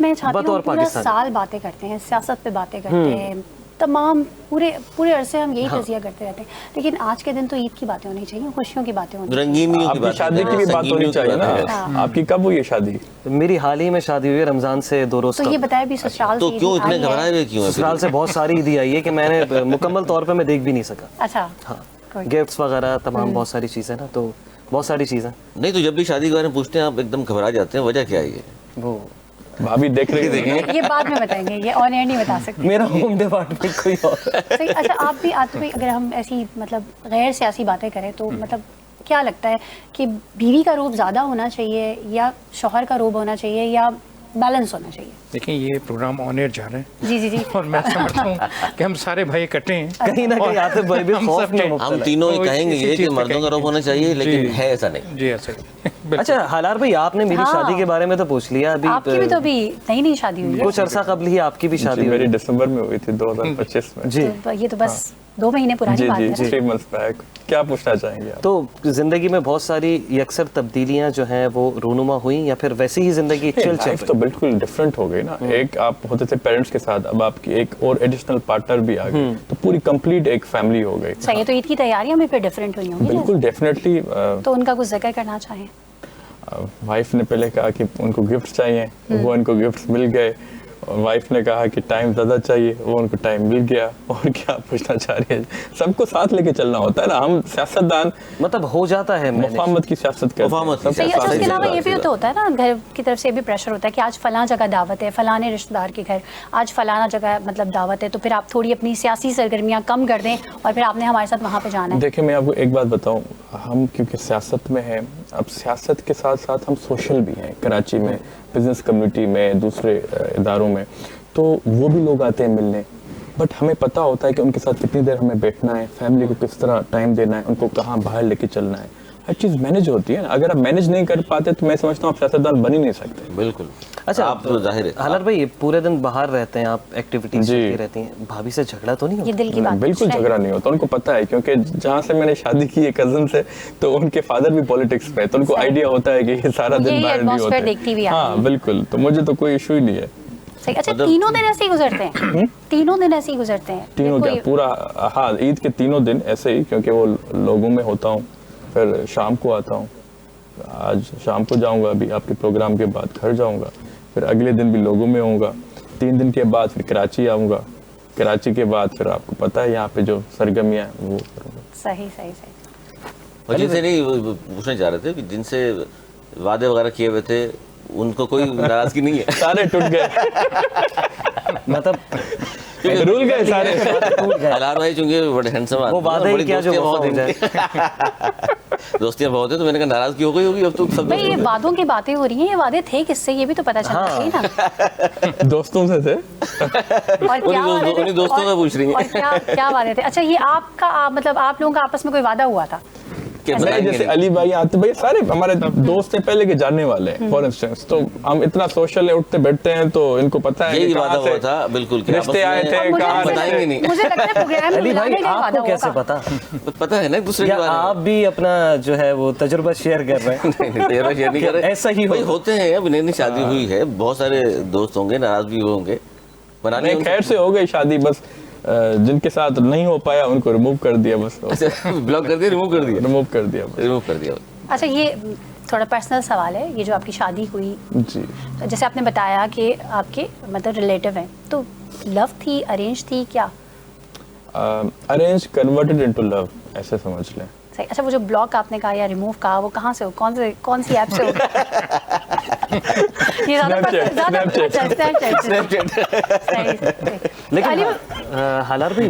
मैं चाहती हूँ पूरा साल बातें करते हैं, सियासत पे बातें करते हैं, तमाम पूरे अरसे हम यही तजिया करते रहते हैं, लेकिन आज के दिन तो ईद की बातें होनी चाहिए, खुशियों की बातें होनी चाहिए, आपकी शादी की भी बात होनी चाहिए ना। आपकी कब हुई है शादी? मेरी हाल ही में शादी हुई है, रमजान से 2 रोज। तो ये बताया भी ससुराल तो क्यों इतने घबराए हुए क्यों? ससुराल से बहुत सारी ईदी आई है कि मैंने मुकम्मल तौर पे मैं देख भी नहीं सका। अच्छा, हाँ, गिफ्ट्स वगैरह तमाम बहुत सारी चीजें ना, तो बहुत सारी चीजें। नहीं तो जब भी शादी के बारे में पूछते हैं आप एकदम घबरा जाते हैं, वजह क्या है? वो भाभी देख रही है, ये बाद में बताएंगे, ये ऑन एयर नहीं बता सकते, मेरा होम डिपार्टमेंट कोई और सही। अच्छा, आप भी अगर हम ऐसी मतलब गैर सियासी बातें करें तो मतलब क्या लगता है कि बीवी का रोब ज़्यादा होना चाहिए या शौहर का रोब होना चाहिए या बैलेंस होना चाहिए? देखिए ये प्रोग्राम ऑन एयर जा रहे हैं, जी और मैं समझता हूँ कि हम सारे भाई इकट्ठे हैं, कहीं ना कहीं आते भाई भी खौफ में मुब्तला। हम तीनों ही कहेंगे ये कि मर्दों का रोब होना चाहिए, लेकिन है ऐसा नहीं। जी ऐसा ही। अच्छा हालार भाई, आपने मेरी शादी के बारे में तो पूछ लिया, अभी आपकी भी तो अभी नई शादी हुई है, कुछ अरसा कबल ही आपकी भी शादी मेरी दिसंबर में हुई थी 2025 में। जी, तो ये तो बस 2 महीने पुरानी जी बात जी है ना। 3 months बैक। क्या पूछना चाहेंगे आप? तो जिंदगी में बहुत सारी अक्सर तब्दीलियां जो हैं वो रूनुमा हुई या फिर वैसी ही जिंदगी चल लाइफ तो बिल्कुल डिफरेंट हो गई ना। एक आप होते थे पेरेंट्स के साथ, अब आपकी एक और एडिशनल पार्टनर भी आ गई, तो पूरी कंप्लीट एक फैमिली हो गई। सही है, तो ईद की तैयारियां भी फिर डिफरेंट हुई होंगी बिल्कुल डेफिनेटली। तो उनका कुछ जिक्र करना चाहें? वाइफ ने पहले कहा कि उनको गिफ्ट चाहिए, वो उनको गिफ्ट मिल गए। और वाइफ ने कहा कि टाइम ज़्यादा चाहिए, वो उनको टाइम मिल गया। और क्या पूछना चाह रही है? सबको साथ लेके चलना होता है ना। हम सियासतदान मतलब हो जाता है मैनेज। मुफाहमत की सियासत करते हैं। मुफाहमत की सबके सही है। अच्छा, साथ उसके लेके अलावा ये भी चलना। तो होता है ना, घर की तरफ से भी प्रेशर होता है कि आज फलां जगह दावत है, फलाने रिश्तेदार के घर आज फलाना जगह मतलब दावत है, तो फिर आप थोड़ी अपनी सियासी सरगर्मियां कम कर दें और फिर आपने हमारे साथ वहाँ पे जाना है। देखिए मैं आपको एक बात बताऊं, हम क्योंकि सियासत में हैं, अब सियासत के साथ साथ हम सोशल भी हैं। कराची में बिजनेस कम्युनिटी में, दूसरे इदारों में, तो वो भी लोग आते हैं मिलने। बट हमें पता होता है कि उनके साथ कितनी देर हमें बैठना है, फैमिली को किस तरह टाइम देना है, उनको कहाँ बाहर लेके चलना है। हर चीज़ मैनेज होती है ना। अगर आप मैनेज नहीं कर पाते तो मैं समझता हूँ आप सियासतदान बन ही नहीं सकते। बिल्कुल। अच्छा, आप तो जाहिर है हालात भाई पूरे दिन बाहर रहते हैं आप, एक्टिविटीज जी। चलती रहती हैं, भाभी से झगड़ा तो नहीं ये होता? दिल की बात बिल्कुल है। झगड़ा नहीं होता, उनको पता है। क्योंकि जहाँ से मैंने शादी की है कजन से, तो उनके फादर भी पॉलिटिक्स में है, तो उनको आइडिया होता है कि ये सारा दिन यही बाहर भी atmosphere होते देखती हुई हैं। आ रही हाँ है। बिल्कुल, तो मुझे तो कोई इशू ही नहीं है। सही। अच्छा, मतलब- तीनों दिन ऐसे ही गुजरते हैं? तीनों दिन ऐसे ही गुजरते हैं? तीनों क्या कोई- पूरा? हाँ, ईद के तीनों दिन ऐसे ही, क्योंकि वो लोगों में होता हूँ, फिर शाम को आता हूँ। आज शाम को जाऊँगा, अभी आपके प्रोग्राम के बाद घर जाऊँगा, फिर अगले दिन भी लोगों में होऊंगा। 3 दिन के बाद फिर कराची आऊँगा, कराची के बाद फिर आपको पता है यहाँ पे जो सरगर्मियाँ हैं वो करूँगा। सही सही सही। और जिनसे नहीं वो पूछने जा रहे थे कि जिनसे वादे वगैरह किए हुए थे उनको कोई नाराजगी नहीं है? सारे टूट गए, मतलब रुल गए सारे। अलार भाई चूंकि बड़े हैंडसम आदमी वो हैं, वादे ही बड़ी क्या जो दोस्तियां वफा बहुत हो जाए। हैं। दोस्तियां बहुत है, तो मैंने कहा नाराजगी हो गई होगी अब तो सब। भाई ये वादों की बातें हो रही हैं, ये वादे थे किससे ये भी तो पता चलना चाहिए ना। दोस्तों से थे। और क्या वादे थे? उन्हीं दोस्तों का पूछ रही हैं। और क्या वादे थे? अच्छा, ये आपका मतलब आप लोगों का आपस में कोई वादा हुआ था? कि नहीं, बताएंगे जैसे नहीं। अली भाई आते, भाई सारे हमारे दोस्त हैं पहले के जानने वाले हैं। फॉर इंस्टेंस तो हम इतना सोशल है, उठते बैठते हैं, तो इनको पता है यही कि वादा कहाँ हुआ से था बिल्कुल कि रिश्ते आपस आए में थे, मुझे कहाँ लगता है- बताएंगे नहीं। मुझे लगता है प्रोग्राम में अली भाई बुलाने का वादा आपको हुआ कैसे था। पता? पता है ना एक दूसरे या के बारे में। आप भी अपना जो है वो तजुर्बा शेयर कर रहे हैं? नहीं, तेरा शेयर नहीं कर रहे। ऐसा ही भाई होगा। होते हैं, अब नई नई शादी हुई है, बहुत सारे दोस्त होंगे, नाराज भी होंगे, बनाने नहीं, खैर से हो गई शादी। बस जिनके साथ नहीं हो पाया उनको रिमूव कर दिया, बस अच्छा ब्लॉक कर दिया, रिमूव कर दिया, रिमूव कर दिया बस। रिमूव कर दिया। अच्छा, ये थोड़ा पर्सनल सवाल है। ये जो आपकी शादी हुई, जी, जैसे आपने बताया कि आपके मतलब रिलेटिव हैं, तो लव थी, अरेंज थी, क्या? अरेंज कन्वर्टेड इनटू लव, ऐसे समझ लें। सही। अच्छा, वो जो ब्लॉक आपने कहा या रिमूव कहा, वो कहाँ से हो, कौन सी ऐप से हो? ये Snapchat, लेकिन हालात भाई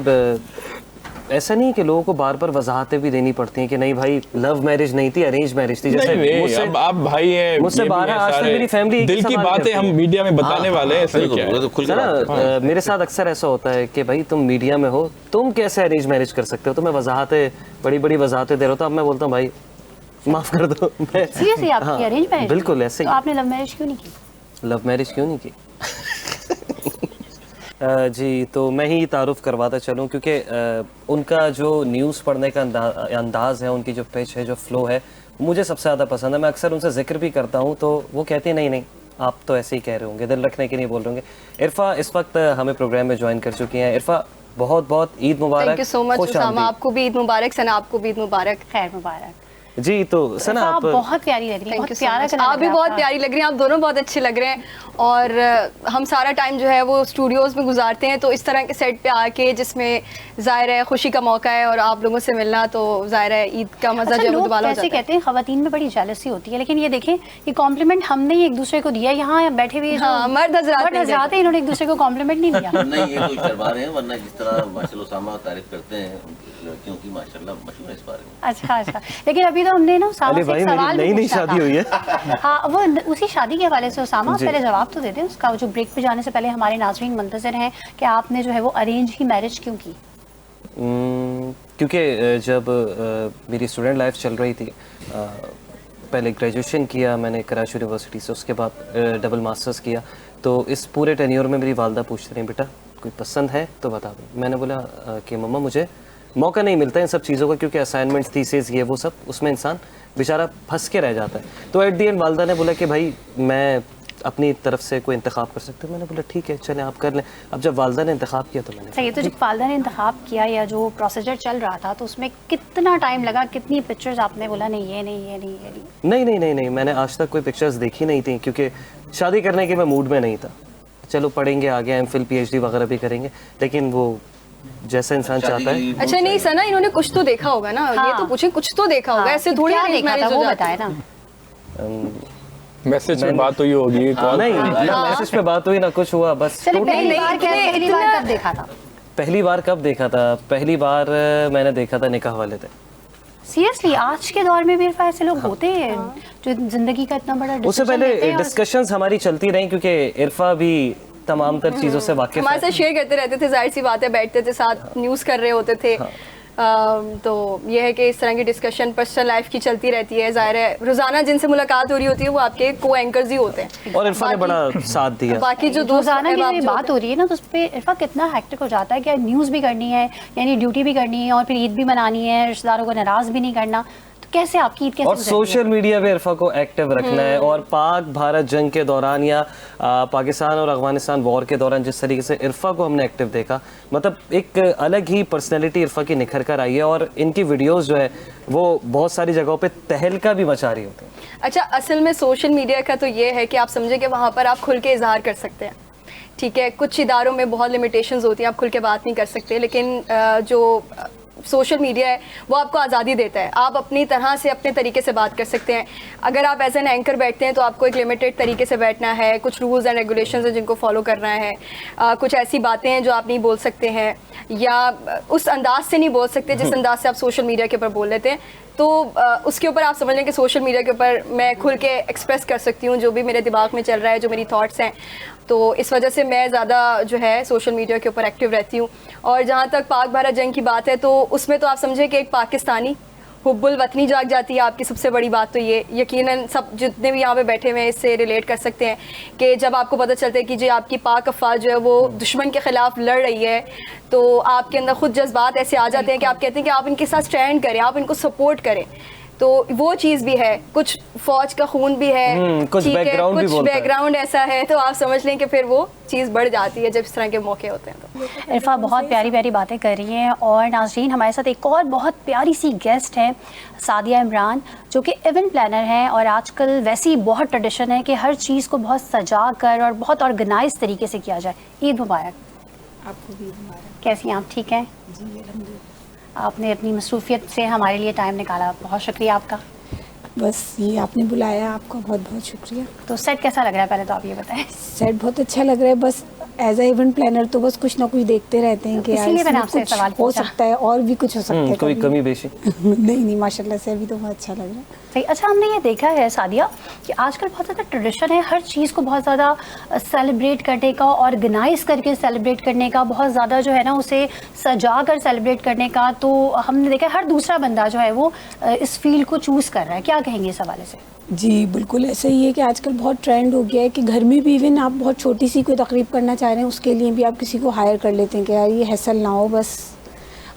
ऐसा नहीं कि लोगों को बार बार वजाहतें भी देनी पड़ती हैं कि नहीं भाई लव मैरिज नहीं थी, अरेंज मैरिज थी। जैसे नहीं, मुझसे- अब आप भाई हैं, मुझसे ये भी 12 हैं आज तक सारे। मेरी फैमिली एक ही दिल की सवाल बातें करती हम है। मीडिया में बताने वाले हैं, इसमें बिल्कुल, क्या वो है? तो खुल के ना, बात है। मेरे साथ अक्सर ऐसा होता है कि भाई तुम मीडिया में हो, तुम कैसे अरेंज मैरिज कर सकते हो? तो मैं वजाहतें, बड़ी बड़ी वजाहतें दे रहा हूँ, तो अब मैं बोलता हूँ भाई माफ कर दो। सीरियसली आपकी अरेंज मैरिज? बिल्कुल ऐसे तो ही। आपने लव मैरिज क्यों नहीं की? लव मैरिज क्यों नहीं की? जी, तो मैं ही तारुफ करवाता चलूँ, क्योंकि उनका जो न्यूज़ पढ़ने का अंदाज़ है, उनकी जो पिच है, जो फ्लो है, मुझे सबसे ज़्यादा पसंद है। मैं अक्सर उनसे जिक्र भी करता हूँ तो वो कहते हैं नहीं नहीं आप तो ऐसे ही कह रहे होंगे, दिल रखने के नहीं बोल रहे होंगे। इरफा इस वक्त हमें प्रोग्राम में ज्वाइन कर चुकी हैं। इरफा, बहुत बहुत ईद मुबारक। थैंक यू सो मच खुश उसामा, आमदीद। आपको भी ईद मुबारक, सना आपको भी ईद मुबारक। खैर मुबारक। जी, तो सना आप आप बहुत प्यारी लग रही हैं, थैंक बहुत यू सो प्यारा मच। कलर आप लग भी रहा है बहुत आपका। प्यारी लग रही हैं, आप दोनों बहुत अच्छे लग रहे हैं। और हम सारा टाइम जो है वो स्टूडियोज में गुजारते हैं, तो इस तरह के सेट पे आके जिसमें ज़ाहिर है खुशी का मौका है और आप लोगों से मिलना, तो ज़ाहिर है ईद का मजा अच्छा, जो है वो लोग दुबारा हो कैसे जाता है। कहते हैं खवातीन में बड़ी जेलसी होती है, लेकिन ये देखें ये कॉम्प्लीमेंट हमने ही एक दूसरे को दिया। यहाँ बैठे हुए जो हाँ, मर्द हज़रात नहीं हज़रात हैं, इन्होंने एक दूसरे को कॉम्प्लीमेंट नहीं दिया। नहीं, ये कोई शर्मा रहे हैं, वरना जिस तरह माशाल्लाह उसामा तारीफ करते हैं उनकी लड़कियों की, माशाल्लाह मशहूर है इस बारे में। अच्छा, लेकिन अभी तो हमने ना उसामा अली से भाई, एक सवाल मेरी भी नई पूछा शादी था। हुई है। हाँ, वो उसी शादी के हवाले से उसामा जी। पहले जवाब तो देते हैं उसका। जो ब्रेक पे जाने से पहले हमारे नाज़रीन मुंतज़िर हैं कि आपने जो है वो अरेंज ही मैरिज क्यों की? क्योंकि जब मेरी स्टूडेंट लाइफ चल रही थी, पहले ग्रेजुएशन किया मैंने कराची यूनिवर्सिटी से, उसके बाद डबल मास्टर्स किया, तो इस पूरे टेन्योर में मेरी वालदा पूछती रही बेटा कोई पसंद है तो बता दो। मैंने बोला कि मम्मा मुझे मौका नहीं मिलता इन सब चीज़ों का, क्योंकि असाइनमेंट्स, थीसिस, ये वो सब, उसमें इंसान बेचारा फंस के रह जाता है। तो एट दी एंड वालदा ने बोला कि भाई मैं अपनी तरफ से कोई इंतखाब कर सकते हो। मैंने बोला ठीक है चलें आप कर लें। अब जब वालदा ने इंतखाब किया तो मैंने सही है। तो जब वालदा ने इंतखाब किया या जो प्रोसीजर चल रहा था तो उसमें कितना टाइम लगा, कितनी पिक्चर्स आपने बोला नहीं ये नहीं ये नहीं ये नहीं? नहीं नहीं नहीं नहीं मैंने आज तक कोई पिक्चर्स देखी नहीं थी, क्योंकि शादी करने के मैं मूड में नहीं था। चलो पढ़ेंगे आगे, एमफिल पीएचडी वगैरह भी करेंगे, लेकिन वो जैसा इंसान चाहता है। अच्छा नहीं सना, इन्होंने कुछ तो देखा होगा ना, ये तो पूछे कुछ तो देखा होगा, ऐसे थोड़ी क्या arrange देखा था marriage वो हो जाती बताए है। ना। मैसेज में बात हुई होगी, कॉल नहीं ना मैसेज पे बात हुई ना कुछ हुआ, बस चलिए टोटली। पहली बार क्या, इतने- पहली बार कब देखा था? पहली बार कब देखा था? पहली बार मैंने देखा था निकाह वाले थे। सीरियसली आज के दौर में भी इरफा ऐसे लोग होते हैं जो जिंदगी का इतना बड़ा उससे decision लेते पहले हैं और- डिस्कशंस हमारी चलती रही, क्योंकि इरफा भी तमाम तर चीज़ों से वाकिफ हमारे है। साथ शेयर करते रहते थे, जाहिर सी बात है, बैठते थे साथ, न्यूज़ कर रहे होते थे। तो ये है कि इस तरह की डिस्कशन पर्सनल लाइफ की चलती रहती है। ज़ाहिर है रोज़ाना जिनसे मुलाकात हो रही होती है वो आपके को एंकर्स ही होते हैं। और इरफा ने बड़ा साथ दिया। बाकी जो दोस्त रोजाना की अहबाब जो जो बात हो रही है ना, तो उस पर इरफा कितना हेक्टिक हो जाता है कि न्यूज़ भी करनी है, यानी ड्यूटी भी करनी है, और फिर ईद भी मनानी है, रिश्तेदारों को नाराज़ भी नहीं करना। तो कैसे आपकी ईद कैसे और गुजरती है? सोशल मीडिया पे इरफा को एक्टिव रखना है। और पाक भारत जंग के दौरान या पाकिस्तान और अफगानिस्तान वॉर के दौरान जिस तरीके से इरफा को हमने एक्टिव देखा, मतलब एक अलग ही पर्सनैलिटी इरफा की निखर कर आई है। और इनकी वीडियोस जो है वो बहुत सारी जगहों पे तहलका भी मचा रही होती है। अच्छा, असल में सोशल मीडिया का तो ये है कि आप समझे कि वहाँ पर आप खुल के इजहार कर सकते हैं, ठीक है। कुछ इदारों में बहुत लिमिटेशंस होती हैं, आप खुल के बात नहीं कर सकते, लेकिन जो सोशल मीडिया है वो आपको आज़ादी देता है। आप अपनी तरह से अपने तरीके से बात कर सकते हैं। अगर आप एज एन एंकर बैठते हैं तो आपको एक लिमिटेड तरीके से बैठना है, कुछ रूल्स एंड रेगुलेशंस हैं जिनको फॉलो करना है, कुछ ऐसी बातें हैं जो आप नहीं बोल सकते हैं या उस अंदाज से नहीं बोल सकते जिस अंदाज से आप सोशल मीडिया के ऊपर बोल लेते हैं। तो उसके ऊपर आप समझ लें कि सोशल मीडिया के ऊपर मैं खुल के एक्सप्रेस कर सकती हूँ जो भी मेरे दिमाग में चल रहा है, जो मेरी थॉट्स हैं। तो इस वजह से मैं ज़्यादा जो है सोशल मीडिया के ऊपर एक्टिव रहती हूँ। और जहाँ तक पाक भारत जंग की बात है तो उसमें तो आप समझे कि एक पाकिस्तानी हुब्बुल वतनी जाग जाती है आपकी। सबसे बड़ी बात तो ये यकीनन सब जितने भी यहाँ पे बैठे हुए हैं इससे रिलेट कर सकते हैं कि जब आपको पता चलता है कि जो आपकी पाक अफवाज जो है वो दुश्मन के ख़िलाफ़ लड़ रही है, तो आपके अंदर खुद जज्बात ऐसे आ जाते हैं कि आप कहते हैं कि आप इनके साथ स्टैंड करें, आप इनको सपोर्ट करें। तो वो चीज़ भी है, कुछ फौज का खून भी है, कुछ ठीक है, बैकग्राउंड भी कुछ बोलता है। बैकग्राउंड ऐसा है, तो आप समझ लें कि फिर वो चीज़ बढ़ जाती है जब इस तरह के मौके होते हैं। तो इरफा बहुत प्यारी प्यारी बातें कर रही हैं। और नाज़रीन हमारे साथ एक और बहुत प्यारी सी गेस्ट है सादिया इमरान, जो कि इवेंट प्लानर हैं। और आजकल वैसी बहुत ट्रेडिशन है कि हर चीज़ को बहुत सजा कर और बहुत ऑर्गेनाइज तरीके से किया जाए। ईद मुबारक। आपको भी मुबारक। कैसी हैं आप? ठीक हैं जी अल्हम्दुलिल्लाह। आपने अपनी मसरूफियत से हमारे लिए टाइम निकाला, बहुत शुक्रिया आपका। बस ये आपने बुलाया, आपका बहुत बहुत शुक्रिया। तो सेट कैसा लग रहा है पहले तो आप ये बताएं। सेट बहुत अच्छा लग रहा है। बस एज ए इवेंट प्लानर तो बस कुछ ना कुछ देखते रहते हैं कि यार इसीलिए मैंने इसमें आपसे कुछ सवाल हो पूछा। सकता है और भी कुछ हो सकता है कोई कभी। कमी बेशी नहीं माशाल्लाह से अभी तो बहुत अच्छा लग रहा है। सही। अच्छा, हमने ये देखा है सादिया कि आजकल बहुत ज़्यादा ट्रेडिशन है हर चीज़ को बहुत ज़्यादा सेलिब्रेट करने का, ऑर्गेनाइज करके सेलिब्रेट करने का, बहुत ज़्यादा जो है ना उसे सजा कर सेलिब्रेट करने का। तो हमने देखा हर दूसरा बंदा जो है वो इस फील्ड को चूज़ कर रहा है। क्या कहेंगे इस हवाले से? जी बिल्कुल ऐसा ही है कि आजकल बहुत ट्रेंड हो गया है कि घर में भी इवन आप बहुत छोटी सी कोई तकरीब करना चाह रहे हैं उसके लिए भी आप किसी को हायर कर लेते हैं कि यार ये हैसल ना हो, बस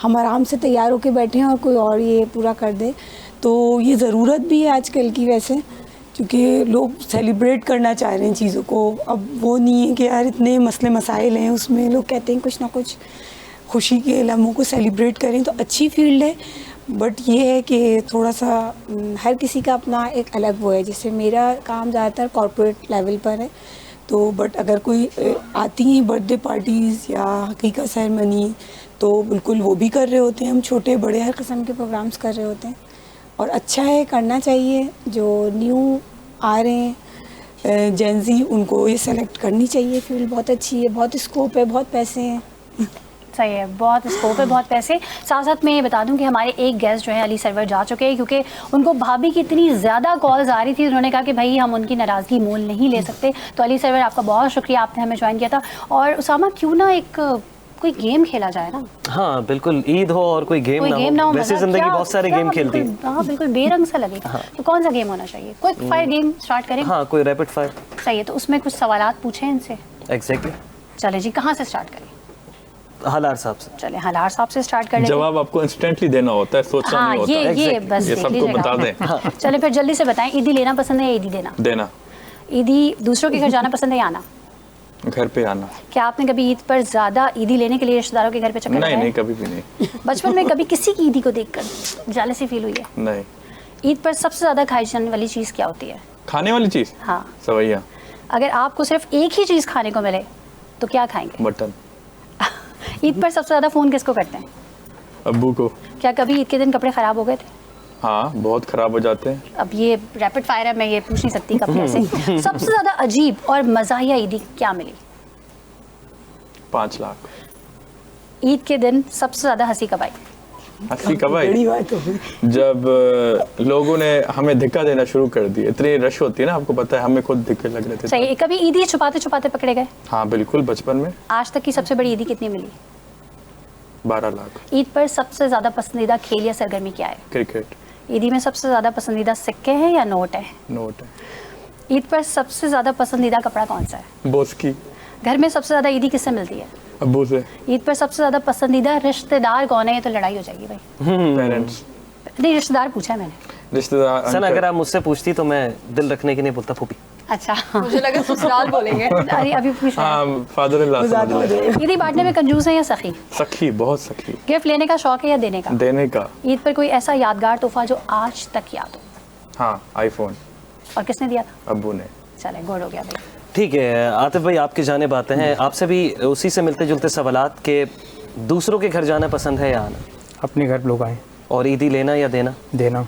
हम आराम से तैयार होकर बैठे हैं और कोई और ये पूरा कर दे। तो ये ज़रूरत भी है आजकल की वैसे, क्योंकि लोग सेलिब्रेट करना चाह रहे हैं चीज़ों को। अब वो नहीं है कि यार इतने मसले मसाइल हैं उसमें, लोग कहते हैं कुछ ना कुछ खुशी के लम्हों को सेलिब्रेट करें। तो अच्छी फील्ड है, बट ये है कि थोड़ा सा हर किसी का अपना एक अलग वो है। जैसे मेरा काम ज़्यादातर कॉर्पोरेट लेवल पर है, तो बट अगर कोई आती हैं बर्थडे पार्टीज़ या हकीकत सेरेमनी तो बिल्कुल वो भी कर रहे होते हैं हम, छोटे बड़े हर किस्म के प्रोग्राम्स कर रहे होते हैं। और अच्छा है, करना चाहिए। जो न्यू आ रहे हैं जेंजी उनको ये सेलेक्ट करनी चाहिए। फील्ड बहुत अच्छी है, बहुत स्कोप है, बहुत पैसे हैं। सही है, बहुत स्कोप है, बहुत पैसे। साथ साथ मैं ये बता दूं कि हमारे एक गेस्ट जो है अली सरवर जा चुके हैं, क्योंकि उनको भाभी की इतनी ज़्यादा कॉल्स आ रही थी, उन्होंने कहा कि भाई हम उनकी नाराज़गी मोल नहीं ले सकते। तो अली सरवर आपका बहुत शुक्रिया, आपने हमें ज्वाइन किया था। और उसामा क्यों ना एक कोई गेम खेला जाए ना? हाँ बिल्कुल, ईद हो और कोई गेम ना हो। वैसे जिंदगी बहुत सारे गेम खेलती है। हाँ बिल्कुल बेरंग सा लगेगा। तो कौन सा गेम होना चाहिए? क्विक फायर गेम स्टार्ट करें? हाँ, कोई रैपिड फायर। सही है, तो उसमें कुछ सवालात पूछें इनसे। एग्जैक्टली। चले जी, कहाँ से स्टार्ट करें? हलार साहब से। चले हलार साहब से स्टार्ट कर लेते हैं। जवाब आपको इंस्टेंटली देना होता है, सोचना हाँ, नहीं होता है। ये बस ये देख सबको लीजिएगा। बता दें। चले फिर जल्दी से बताएं, ईदी लेना पसंद है या ईदी देना? देना। ईदी दूसरों के घर जाना पसंद है या आना? घर पे आना। क्या आपने कभी ईद पर ज्यादा ईदी लेने के लिए रिश्तेदारों के घर पे चक्कर नहीं लगाए? नहीं, कभी भी नहीं। बचपन में कभी किसी की ईदी को देखकर जेलसी फील हुई है? नहीं। ईद पर सबसे ज्यादा खाई जाने वाली चीज क्या होती है? खाने वाली चीज? हाँ। सवैया। अगर आपको सिर्फ एक ही चीज खाने को मिले तो क्या खाएंगे? मटन। ईद पर सबसे ज्यादा फोन किसको करते हैं? अब्बू को। क्या कभी ईद के दिन कपड़े खराब हो गए थे? हाँ, बहुत खराब हो जाते हैं। अब ये रैपिड फायर है, मैं ये पूछ नहीं सकती कब कैसे। सबसे ज्यादा अजीब और मज़ाहिया ईदी क्या मिली? 5 लाख। ईद के दिन सबसे ज्यादा हंसी कब आई? हंसी कब आई? जब लोगों ने हमें धक्का देना शुरू कर दिया। इतनी रश होती है ना, आपको पता है, हमें खुद धक्के लग रहे थे। सही। कभी ईदी छुपाते छुपाते पकड़े गए? हाँ बिल्कुल, बचपन में। आज तक की सबसे बड़ी ईदी कितनी मिली? 12 लाख। ईद पर सबसे ज्यादा पसंदीदा खेल या सरगर्मी क्या है? क्रिकेट। ईदी में सबसे ज्यादा पसंदीदा सिक्के हैं या नोट है? नोट है। ईद पर सबसे ज्यादा पसंदीदा कपड़ा कौन सा है? बॉस की। घर में सबसे ज्यादा ईदी किससे मिलती है? अब्बू से। ईद पर सबसे ज्यादा पसंदीदा रिश्तेदार कौन है? ये तो लड़ाई हो जाएगी भाई। पेरेंट्स। नहीं, रिश्तेदार पूछा है मैंने। रिश्तेदार। सन अगर आप मुझसे पूछती तो मैं दिल रखने की नहीं बोलता फूफी। अच्छा। मुझे लगा ससुराल बोलेंगे। अरे अभी पूछ रहा हाँ, फादर इन लॉ समझ ले। है। ईदी बांटने में कंजूस है या सखी? सखी, बहुत सखी। गिफ्ट लेने का शौक है या देने का? देने का। ईद पर कोई ऐसा यादगार तोहफा जो आज तक याद हो? हाँ, आईफोन। और किसने दिया था? अब्बू ने। चले, गुड हो गया भाई। ठीक है आतिफ भाई, आपकी जानिब आते हैं। आपसे भी उसी से मिलते जुलते सवालात के दूसरों के घर जाना पसंद है या आना? अपने घर लोग आए। और ईदी लेना या देना? देना।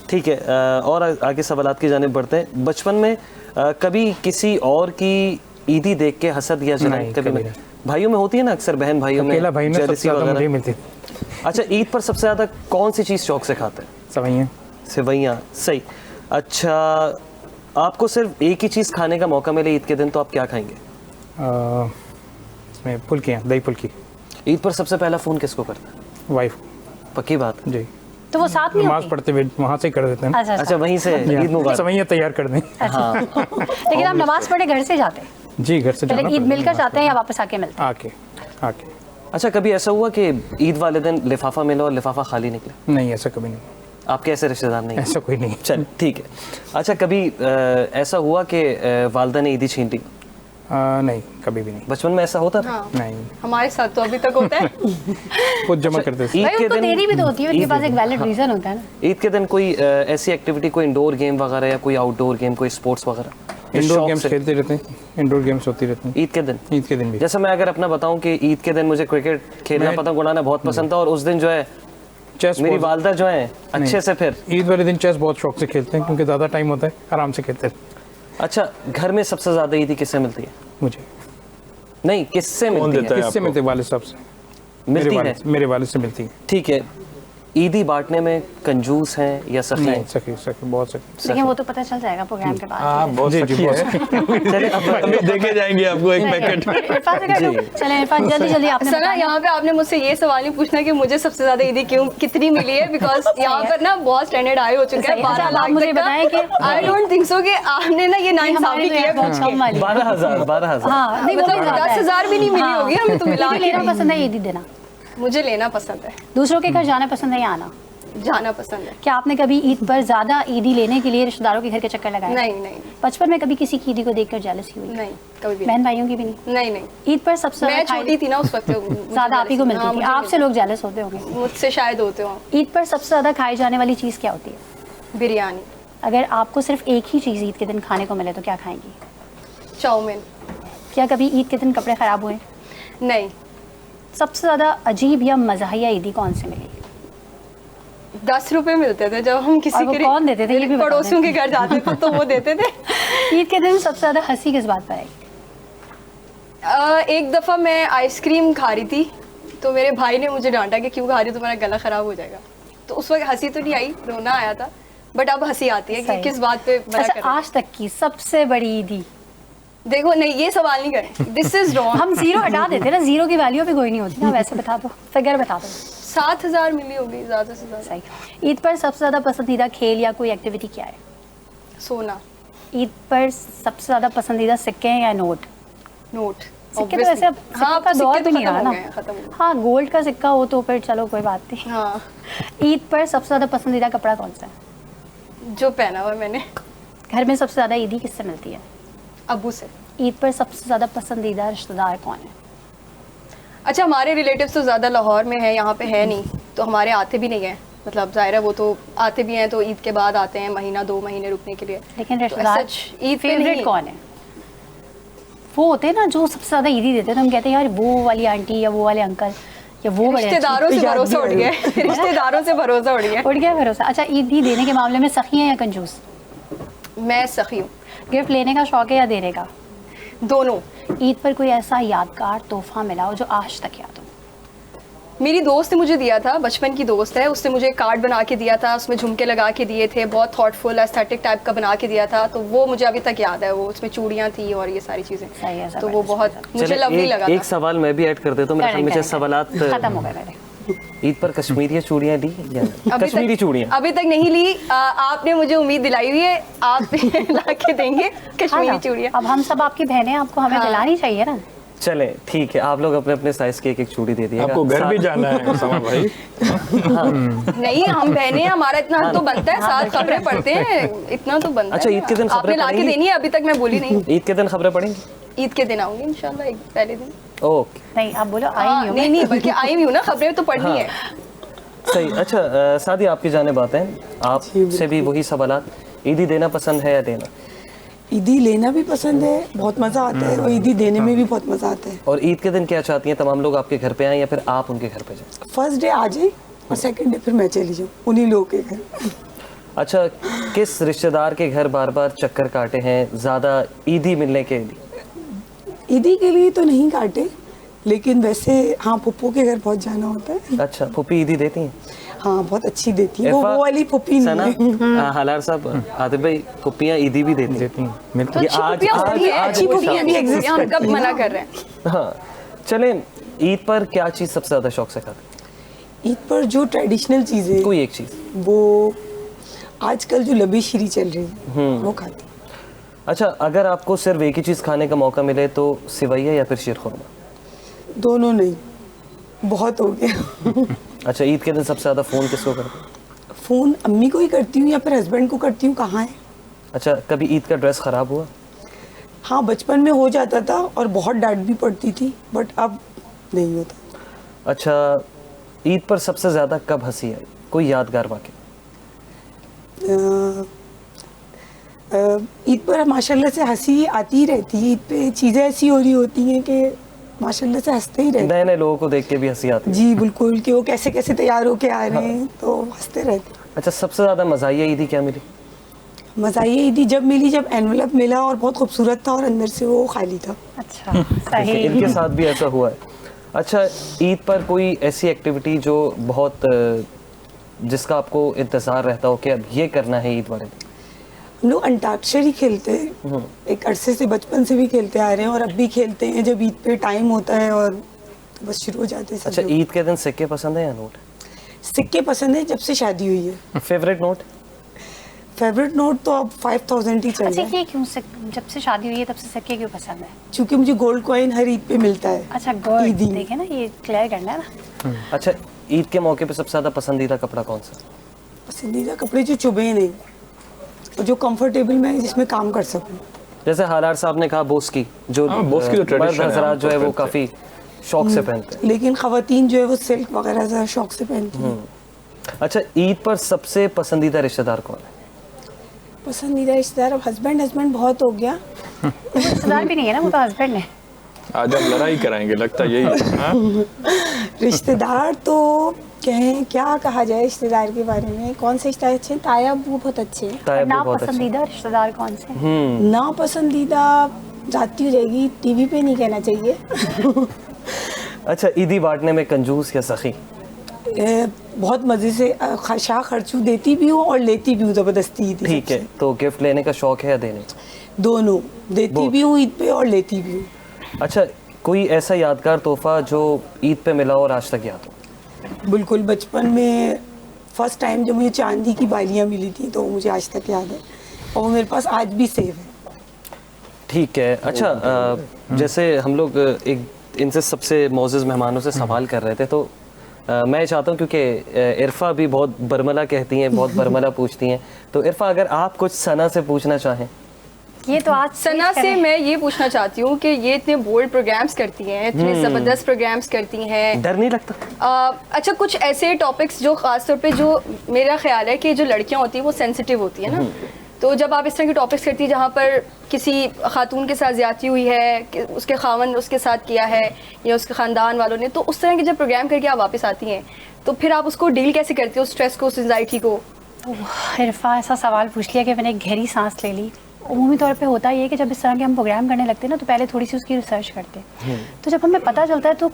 ठीक है, और आगे सवालात की जानिब बढ़ते हैं। बचपन में कभी किसी और की ईदी देख के हसद या जलन? नहीं, कभी कभी नहीं। भाइयों में होती है ना अक्सर, बहन भाइयों में अकेला भाई में सबसे jealousy ज्यादा वगैरह। मुझे मिलती। अच्छा, ईद पर सबसे ज़्यादा कौन सी चीज़ शौक से खाते हैं? सवैया। सेवैयाँ। सही। अच्छा, आपको सिर्फ एक ही चीज़ खाने का मौका मिले ईद के दिन तो आप क्या खाएंगे? इसमें फुल्कियाँ, दही फुल्की। ईद पर सबसे पहला फ़ोन किसको करता है? वाइफ। पक्की बात। जी। तो वो साथ नहीं नमाज होती? पढ़ते हुए वहाँ से ही कर देते हैं। अच्छा अच्छा, वहीं से ईद मुबारक। सवैया तैयार कर दें। हाँ। लेकिन आप नमाज पढ़े घर से जाते हैं? जी, घर से जाना पहले ईद पड़ता है। मिलकर जाते हैं या वापस आके मिलते हैं? आके। अच्छा, कभी ऐसा हुआ कि ईद वाले दिन लिफाफा मिला और लिफाफा खाली निकले? नहीं, ऐसा कभी नहीं। आपके ऐसे रिश्तेदार नहीं हैं? ऐसा कोई नहीं। चल ठीक है। अच्छा, कभी ऐसा हुआ कि वालदा ने ईदी छीन ली? नहीं, कभी भी नहीं। बचपन में ऐसा होता था? हाँ, नहीं, हमारे साथ तो अभी तक होता है। खुद जमा करते थे। ईद भाई के उनको दिन देरी भी तो होती है, उनके ईद- पास एक वैलिड रीजन होता है ना। ईद के दिन कोई ऐसी एक्टिविटी, कोई इंडोर गेम वगैरह या कोई आउटडोर गेम, कोई स्पोर्ट्स वगैरह? इंडोर शौक गेम्स से? खेलते रहते हैं। इंडोर गेम्स होती रहती हैं ईद के दिन? ईद के दिन भी। जैसे मैं अगर अपना बताऊं कि ईद के दिन मुझे क्रिकेट खेलना, मैं- पतंग उड़ाना बहुत पसंद था, और उस दिन जो है चेस मेरी बहुत- वालदा जो है अच्छे से फिर। ईद वाले दिन चेस बहुत शौक से खेलते हैं क्योंकि ज़्यादा टाइम होता है, आराम से खेलते हैं। अच्छा, घर में सबसे ज़्यादा ईदी किससे मिलती है? मुझे नहीं, किससे कौन मिलती देता है? है? किससे आपको? मिलते? वालिद साहब से। मिलती है। मेरे वालिद से मिलती है। ठीक है, ईदी बांटने में कंजूस हैं या सखी नहीं, हैं? सखी बहुत सखी। लेकिन वो तो पता चल जाएगा प्रोग्राम के बाद। हाँ, बहुत जी, सखी बहुत है। चलिए अब अभी देखे जाएंगे आपको एक पैकेट। इरफान से कर दो। चले इरफान, जल्दी जल्दी आपने सना, बताया। यहाँ पे आपने मुझसे ये सवाल नहीं पूछना कि मुझे सबसे ज्यादा ईदी क्यों कितनी मिली है, बिकॉज यहाँ पर ना बहुत स्टैंडर्ड हाई हो चुका सही है। है। अच्छा, 12 आप लाख मुझे तक का। बताएं कि आई डोंट थिंक सो कि आपने ना ये नाइन हमारे साबित तो किया यार बहुत कम वाली। 12,000 हाँ, नहीं वो मतलब तो ज्यादा है। 10,000 भी नहीं मिली हाँ। होगी हमें तो मिला ईदी के। लेना पसंद है, ईदी देना? मुझे लेना पसंद है, दूसरों के घर जाना पसंद है या आना? जाना पसंद है। क्या आपने कभी ईद पर ज्यादा ईदी लेने के लिए रिश्तेदारों के घर के चक्कर लगाए? नहीं नहीं बचपन में कभी किसी की ईदी को देखकर जेलसी हुई? नहीं, कभी भी बहन भाइयों की भी नहीं? नहीं नहीं। ईद पर सबसे मैं ज्यादा छोटी थी ना उस वक्त। ज्यादा आप ही को मिलती थी, आपसे लोग जेलस होते होंगे। मुझसे शायद होते हो। ईद पर सबसे ज्यादा खाई जाने वाली चीज क्या होती है? बिरयानी। अगर आपको सिर्फ एक ही चीज ईद के दिन खाने को मिले तो क्या खाएंगी? चाउमीन। क्या कभी ईद के दिन कपड़े खराब हुए? नहीं। सबसे ज्यादा अजीब या मज़ाहिया ईदी कौन से मिली? 10 रुपए मिलते थे जब हम किसी और वो के कौन देते थे, ये भी बता पड़ोसियों दें। के घर जाते थे तो वो देते थे। ईद के दिन सबसे ज्यादा हंसी किस बात पर आई? एक दफ़ा मैं आइसक्रीम खा रही थी तो मेरे भाई ने मुझे डांटा कि क्यों खा रही हो, तुम्हारा गला ख़राब हो जाएगा। तो उस वक्त हंसी तो नहीं आई, रोना आया था, बट अब हंसी आती है कि सही। किस बात पे मना अच्छा, कर रहे हैं। आज तक की सबसे बड़ी ईदी? देखो नहीं, ये सवाल नहीं करें, दिस इज रॉन्ग। हम जीरो हटा देते ना, जीरो की वैल्यू भी कोई नहीं होती ना, वैसे बता दो, फिगर बता दो। 7,000 मिली होगी ज़्यादा से ज़्यादा। सही। ईद पर सबसे ज्यादा पसंदीदा खेल या कोई एक्टिविटी क्या है? सोना। ईद पर सबसे ज्यादा पसंदीदा सिक्के हैं या नोट? नोट। सिक्के तो ऐसे अब हाँ, सिक्का अब दौर सिक्के भी तो नहीं रहा खत्म ना। हो गए, खत्म हो गए। हाँ, गोल्ड का सिक्का हो तो फिर चलो कोई बात नहीं। हाँ, ईद पर सबसे ज़्यादा पसंदीदा कपड़ा कौन सा है? जो पहना हुआ है मैंने घर में सबसे ज़्यादा ईदी किससे मिलती है? अबू से। ईद पर सबसे ज़्यादा पसंदीदा रिश्तेदार कौन है? अच्छा, हमारे रिलेटिव्स तो ज़्यादा लाहौर में है, यहाँ पे है नहीं, तो हमारे आते भी नहीं हैं। मतलब ज़ाहिर है वो तो आते भी हैं तो ईद के बाद आते हैं, महीना 2 महीने रुकने के लिए। लेकिन तो रिश्तेदार as such ईद पे फेवरेट नहीं। कौन है? वो होते हैं ना जो सबसे ज़्यादा ईदी देते हैं, तो हम कहते हैं यार वो वाली आंटी या वो वाले अंकल या वो बड़े अच्छे। रिश्तेदारों से भरोसा उठ गया है। रिश्तेदारों से भरोसा उठ गया है। उठ गया भरोसा। अच्छा, ईदी देने के मामले में सखी हैं या कंजूस? मैं सखी हूँ, गिफ्ट लेने का शौक है या देने का? दोनों। ईद पर कोई ऐसा यादगार तोहफा मिला हो जो आज तक याद हो? मेरी दोस्त ने मुझे दिया था, बचपन की दोस्त है, उसने मुझे कार्ड बना के दिया था, उसमें झुमके लगा के दिए थे, बहुत थॉटफुल एस्थेटिक टाइप का बना के दिया था, तो वो मुझे अभी तक याद है। वो उसमें चूड़ियाँ थी और ये सारी चीज़ें, सही है, तो वो बहुत मुझे चले, लवली लगा एक था। सवाल मैं भी ऐड कर देता हूँ। मेरे ख्याल में करें, सवालात खत्म हो गए मेरे। ईद पर कश्मीरी चूड़ियाँ ली या नहीं? अभी कश्मीरी तक चूड़ियाँ अभी तक नहीं ली। आपने मुझे उम्मीद दिलाई हुई है, आप ला के देंगे कश्मीरी हाँ, चूड़ियाँ। अब हम सब आपकी बहनें हैं, आपको हमें हाँ। दिलानी चाहिए ना। चले ठीक है, आप लोग अपने अपने साइज की एक चूड़ी दे दिएगा। आपको घर भी जाना है समा भाई। नहीं, हम बहने, हमारा इतना तो बनता है, साथ खबरें पढ़ते हैं, इतना तो बनता है। अच्छा, ईद के दिन खबरें आपने ला के पढ़ेंगी? देनी है, अभी तक मैं बोली नहीं। ईद के दिन खबरें पढ़ेंगी? ईद के दिन आऊंगी इंशाल्लाह, एक पहले दिन। ओके, नहीं, आप बोलो आई हाँ, नहीं हो। नहीं नहीं, बल्कि आई भी हूँ ना, खबरें तो पढ़नी है। सही। अच्छा सादी, आपकी जानिब आते हैं, आपसे भी वही सवालात। ईदी देना पसंद है या देना? ईदी लेना भी पसंद है, बहुत मज़ा आता है, और ईदी देने में भी बहुत मज़ा आता है। और ईद के दिन क्या चाहती हैं, तमाम लोग आपके घर पे आएं या फिर आप उनके घर पे जाएं? फर्स्ट डे आ जाए और सेकंड डे फिर मैं चली जाऊँ उन्हीं लोगों के घर। अच्छा, किस रिश्तेदार के घर बार बार चक्कर काटे हैं ज़्यादा ईदी मिलने के लिए? ईदी के लिए तो नहीं काटे, लेकिन वैसे हाँ, पप्पू के घर बहुत जाना होता है। अच्छा, फूफी ईदी देती हैं? हाँ, बहुत अच्छी देती है वो इरफा, वाली पप्पी सना, नहीं है। हालार साहब, आतिफ भाई, फुप्पियाँ ईदी भी देती हैं? देती हैं बिल्कुल। ये अच्छी आज पप्पियाँ आज होती हैं, आज अच्छी कोई पप्पियाँ भी शाम- exist हम कब करती हैं मना ना। कर रहे हैं। हाँ, चलें, ईद पर क्या चीज़ सबसे ज़्यादा शौक से खाते हैं? ईद पर जो ट्रेडिशनल चीज़ें, कोई एक चीज़। वो आजकल जो लबी शीरी चल रही है वो खाती। अच्छा, अगर आपको सिर्फ एक ही चीज़ खाने का मौका मिले तो सिवैया या फिर शीरखुरमा? दोनों नहीं, बहुत हो गया। अच्छा, ईद के दिन सबसे ज़्यादा फ़ोन किसको करते हैं? फ़ोन अम्मी को ही करती हूँ या फिर हस्बैंड को करती हूँ, कहाँ है। अच्छा, कभी ईद का ड्रेस ख़राब हुआ? हाँ, बचपन में हो जाता था और बहुत डांट भी पड़ती थी, बट अब नहीं होता। अच्छा, ईद पर सबसे ज़्यादा कब हंसी आई, कोई यादगार वाक़या? ईद पर माशाल्लाह से हंसी आती ही रहती है। ईद पे चीज़ें ऐसी हो रही होती हैं कि माशाल्लाह से हंसते ही रहते नए नए लोगों को देख के भी हंसी आती हैं। है। जी बिल्कुल, कि वो कैसे कैसे तैयार होके आ रहे हैं, तो हंसते रहते हैं। अच्छा, सबसे ज़्यादा मज़ाहिया ईदी क्या मिली? मज़ा ये ईदी जब मिली, जब एनवलप मिला और बहुत खूबसूरत था और अंदर से वो खाली था। अच्छा, सही। इनके साथ भी ऐसा हुआ है। अच्छा, ईद पर कोई ऐसी एक्टिविटी जो बहुत जिसका आपको इंतज़ार रहता हो कि अब ये करना है ईद वाले दिन? हम लोग अंताक्षरी खेलते हैं, एक अरसे से बचपन से भी खेलते आ रहे हैं और अब भी खेलते हैं जब ईद पे टाइम होता है, और तो बस शुरू हो जाते हैं सब अच्छा, लोग। ईद के दिन सिक्के पसंद है या नोट? सिक्के पसंद है, जब से शादी हुई है। Favourite note? फेवरेट नोट तो अब 5000 ही चल अच्छा, रहा है, ये क्यों जब से शादी हुई है तब से सिक्के क्यों पसंद है? क्योंकि मुझे गोल्ड कॉइन हर ईद पे मिलता है। अच्छा, गुड। ईदी में। देखे ना, ये क्लियर करना है ना। अच्छा, ईद के मौके पे सबसे ज़्यादा पसंदीदा कपड़ा कौन सा? पसंदीदा कपड़े जो चुभे नहीं और जो कंफर्टेबल मैं जिसमें काम कर सकूं। जैसे हालार साहब ने कहा, बोस की जो हाँ, बोस की तो मर्द tradition है, हज़रात जो है वो हम तो काफ़ी शौक से पहनते हैं। लेकिन ख़वातीन जो है वो सिल्क वगैरह ज़रा शौक से पहनती हैं। अच्छा, ईद पर सबसे पसंदीदा रिश्तेदार कौन है? पसंदीदा रिश्तेदार, अब हस्बैंड बहुत हो गया। रिश्तेदार भी नहीं है ना, वो तो हस्बैंड है। आज हम लड़ाई कराएंगे, लगता यही है। हाँ? रिश्तेदार तो कहें, क्या कहा जाए रिश्तेदार के बारे में, कौन से रिश्तेदार अच्छे हैं? तायब वो बहुत अच्छे हैं। तायब ना वो बहुत अच्छा है। पसंदीदा रिश्तेदार कौन से हैं? ना पसंदीदा जाती हो जाएगी, टीवी पे नहीं कहना चाहिए। अच्छा, ईदी बांटने में कंजूस या सखी? बहुत मज़े से शाह खर्चू देती भी हूँ और लेती भी हूँ ज़बरदस्ती ईद। ठीक है, तो गिफ्ट लेने का शौक है या देने का? दोनों, देती Both. भी हूँ ईद पे और लेती भी हूँ। अच्छा, कोई ऐसा यादगार तोहफा जो ईद पे मिला और आज तक याद हो? बिल्कुल, बचपन में फर्स्ट टाइम जब मुझे चांदी की बालियाँ मिली थी तो वो मुझे आज तक याद है और वो मेरे पास आज भी सेव है। ठीक है। अच्छा, जैसे हम लोग एक इनसे सबसे मोअज़्ज़ज़ मेहमानों से सवाल कर रहे थे, तो मैं चाहता हूँ, क्योंकि इरफा भी बहुत बरमला कहती हैं, बहुत बरमला पूछती हैं, तो इरफा अगर आप कुछ सना से पूछना चाहें। ये तो आज सना से मैं ये पूछना चाहती हूँ कि ये इतने बोल्ड प्रोग्राम्स करती हैं, इतने ज़बरदस्त प्रोग्राम्स करती हैं, डर नहीं लगता? अच्छा, कुछ ऐसे टॉपिक्स जो ख़ास तौर पे जो मेरा ख्याल है कि जो लड़कियाँ होती हैं वो सेंसिटिव होती हैं ना, तो जब आप इस तरह के टॉपिक्स करती हैं जहाँ पर किसी खातून के साथ ज़्यादती हुई है, कि उसके खावन उसके साथ किया है या उसके ख़ानदान वालों ने, तो उस तरह के जब प्रोग्राम करके आप वापस आती हैं तो फिर आप उसको डील कैसे करती हो, स्ट्रेस को, उस एंजाइटी को? इरफा, ऐसा सवाल पूछ लिया कि मैंने एक गहरी सांस ले ली। उमूमी तौर पे होता ये है कि जब इस तरह के हम प्रोग्राम करने लगते हैं ना, तो पहले थोड़ी सी उसकी रिसर्च करते हैं। तो जब हमें पता चलता है तो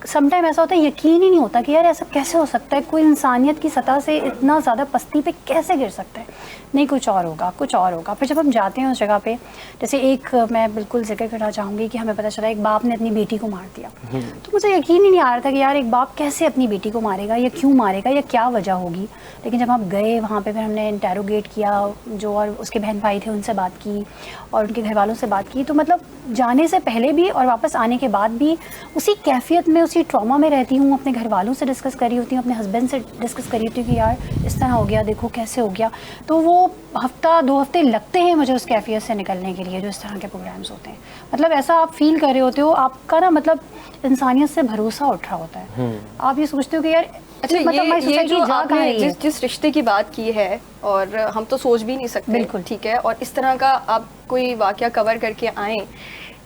समटाइम ऐसा होता है, यकीन ही नहीं होता कि यार ऐसा कैसे हो सकता है, कोई इंसानियत की सतह से इतना ज़्यादा पस्ती पे कैसे गिर सकता है, नहीं कुछ और होगा, कुछ और होगा। फिर जब हम जाते हैं उस जगह पे, जैसे एक मैं बिल्कुल जिक्र करना चाहूँगी कि हमें पता चला एक बाप ने अपनी बेटी को मार दिया। तो मुझे यकीन ही नहीं आ रहा था कि यार एक बाप कैसे अपनी बेटी को मारेगा, या क्यों मारेगा, या क्या वजह होगी। लेकिन जब हम गए वहाँ पे, फिर हमने इंटेरोगेट किया जो और उसके बहन भाई थे, उनसे बात की और उनके घर वालों से बात की, तो मतलब जाने से पहले भी और वापस आने के बाद भी उसी कैफियत में, उसी ट्रॉमा में रहती हूँ। अपने घर वालों से डिस्कस करी होती हूँ, अपने हस्बैंड से डिस्कस करी होती हूँ कि यार इस तरह हो गया, देखो कैसे हो गया। तो वो हफ्ता 2 हफ्ते लगते हैं मुझे उस कैफियत से निकलने के लिए, जो इस तरह के प्रोग्राम्स होते हैं। मतलब ऐसा आप फील कर रहे होते हो, आपका ना मतलब इंसानियत से भरोसा उठ रहा होता है। आप ये सोचते हो कि यार अच्छा, मतलब ये जो आपने जिस रिश्ते की बात की है, और हम तो सोच भी नहीं सकते, बिल्कुल ठीक है, और इस तरह का आप कोई वाकया कवर करके आए,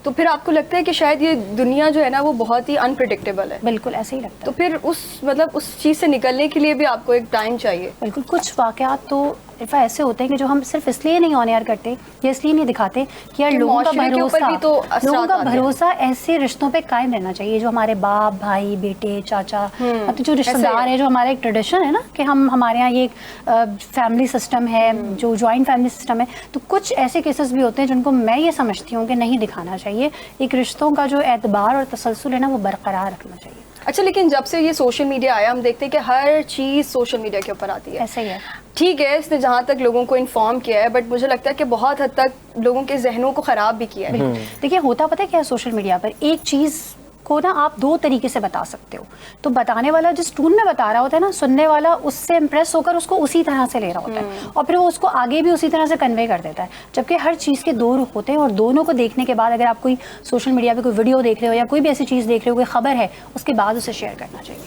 तो फिर आपको लगता है कि शायद ये दुनिया जो है ना वो बहुत ही अनप्रेडिक्टेबल है। बिल्कुल ऐसे ही लगता है। तो फिर उस चीज़ से निकलने के लिए भी आपको एक टाइम चाहिए। बिल्कुल, कुछ वाकयात तो इरफा ऐसे होते हैं कि जो हम सिर्फ इसलिए नहीं ऑन एयर करते या इसलिए नहीं दिखाते कि यार लोगों का भरोसा ऐसे रिश्तों पे कायम रहना चाहिए, जो हमारे बाप, भाई, बेटे, चाचा, मतलब जो रिश्तेदार है, जो हमारा एक ट्रेडिशन है ना कि हमारे यहाँ ये फैमिली सिस्टम है, जो जॉइंट फैमिली सिस्टम है। तो कुछ ऐसे केसेस भी होते हैं जिनको मैं ये समझती हूँ कि नहीं दिखाना चाहिए। एक रिश्तों का जो एतबार और तसलसल है ना, वो बरकरार रखना चाहिए। अच्छा, लेकिन जब से ये सोशल मीडिया आया, हम देखते हैं कि हर चीज़ सोशल मीडिया के ऊपर आती है। ऐसा ही है। ठीक है, इसने जहाँ तक लोगों को इन्फॉर्म किया है, बट मुझे लगता है कि बहुत हद तक लोगों के जहनों को ख़राब भी किया है। देखिए, होता पता है क्या है सोशल मीडिया पर, एक चीज़ को ना आप 2 तरीके से बता सकते हो। तो बताने वाला जिस टून में बता रहा होता है ना, सुनने वाला उससे इम्प्रेस होकर उसको उसी तरह से ले रहा होता है, और फिर वो उसको आगे भी उसी तरह से कन्वे कर देता है। जबकि हर चीज़ के 2 रुख होते हैं, और दोनों को देखने के बाद अगर आप कोई सोशल मीडिया पे कोई वीडियो देख रहे हो या कोई भी ऐसी चीज़ देख रहे हो, कोई खबर है, उसके बाद उसे शेयर करना चाहिए।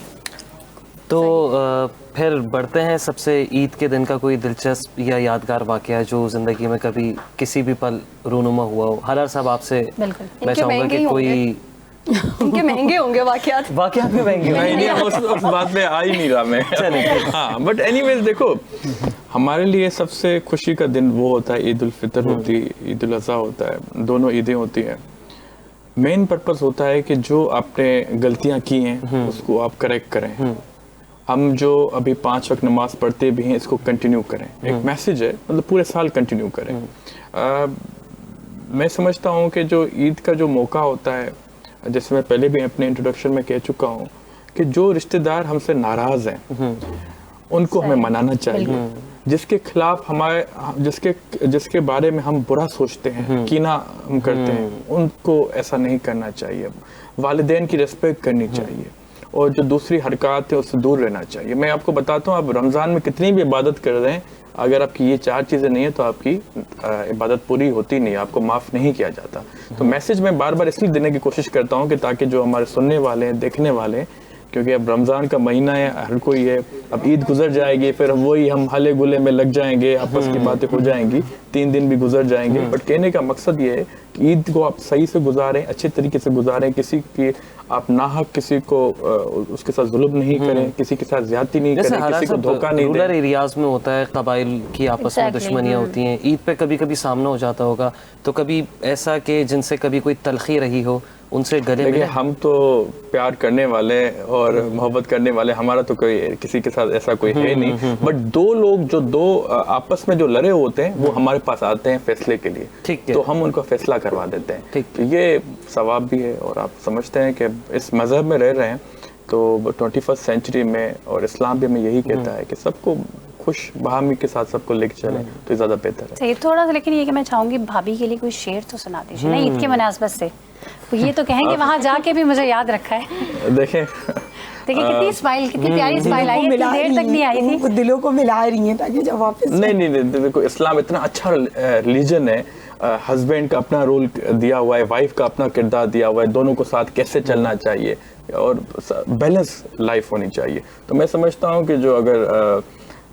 तो फिर बढ़ते हैं सबसे ईद के दिन का कोई दिलचस्प या यादगार वाकया जो ज़िंदगी में कभी किसी भी पल रूनुमा हुआ हो। हालार साहब, आपसे मैं चाहूँगा कि कोई इनके महंगे होंगे वाकयात में महंगे नहीं, उस बात पे आ ही नहीं रहा मैं। हाँ, बट एनीवेज देखो, हमारे लिए सबसे खुशी का दिन वो होता है, ईद उल फितर होती है, ईद उल अज़हा होता है, दोनों ईदें होती हैं। मेन पर्पस होता है कि जो आपने गलतियाँ की हैं उसको आप करेक्ट करें। हम जो अभी 5 वक्त नमाज पढ़ते भी हैं, इसको कंटिन्यू करें। एक मैसेज है, मतलब पूरे साल कंटिन्यू करें। मैं समझता हूँ कि जो ईद का जो मौका होता है, जैसे मैं पहले भी अपने इंट्रोडक्शन में कह चुका हूँ कि जो रिश्तेदार हमसे नाराज़ हैं उनको हमें मनाना चाहिए। जिसके खिलाफ हमारे जिसके बारे में हम बुरा सोचते हैं, कीना हम करते हैं, उनको ऐसा नहीं करना चाहिए। वालिदैन की रिस्पेक्ट करनी चाहिए, और जो दूसरी हरकत है उससे दूर रहना चाहिए। मैं आपको बताता हूँ, आप रमज़ान में कितनी भी इबादत कर रहे हैं, अगर आपकी ये 4 चीज़ें नहीं है तो आपकी इबादत पूरी होती नहीं, आपको माफ़ नहीं किया जाता। तो मैसेज मैं बार बार इसलिए देने की कोशिश करता हूँ कि ताकि जो हमारे सुनने वाले हैं, देखने वाले हैं, क्योंकि अब रमज़ान का महीना है, हर कोई है, अब ईद गुजर जाएगी, फिर वही हम हले गुले में लग जाएंगे, आपस की बातें हो जाएंगी, 3 दिन भी गुजर जाएंगे। बट कहने का मकसद ये है कि ईद को आप सही से गुजारें, अच्छे तरीके से गुजारें, किसी की आप नाहक किसी को उसके साथ जुल्म नहीं करें, किसी के साथ ज्यादती नहीं करें, किसी को धोखा नहीं दें। रूरल एरियाज में होता है, कबाइल की आपस में दुश्मनियां होती हैं, ईद पे कभी कभी सामना हो जाता होगा, तो कभी ऐसा कि जिनसे कभी कोई तलखी रही हो उनसे गले मिले? हम तो प्यार करने वाले और मोहब्बत करने वाले, हमारा तो कोई किसी के साथ ऐसा कोई है नहीं। बट 2 लोग जो 2 आपस में जो लड़े होते हैं वो हमारे पास आते हैं फैसले के लिए, ठीक है, तो हम उनका फैसला करवा देते हैं। तो ये सवाब भी है, और आप समझते हैं कि इस मजहब में रह रहे हैं तो 21st सेंचुरी में, और इस्लाम भी हमें यही कहता है कि सबको खुश बहामी के साथ सबको लेके चले तो ज़्यादा बेहतर है। सही, थोड़ा सा लेकिन ये कि मैं चाहूँगी भाभी के लिए कोई शेर तो सुना दीजिए ना ईद के मुनासबत से। तो ये तो कहेंगे वहाँ जाके भी मुझे याद रखा है। देखें देखिए कितनी स्माइल, कितनी प्यारी स्माइल आई है, इतनी देर तक नहीं आई थी। वो दिलों को मिला रही हैं ताकि जब वापस नहीं, देखो इस्लाम इतना अच्छा रिलीजन है, हस्बैंड का अपना रोल दिया हुआ है, वाइफ का अपना किरदार दिया हुआ है, दोनों को साथ कैसे चलना चाहिए और बैलेंस लाइफ होनी चाहिए। तो मैं समझता हूँ कि जो अगर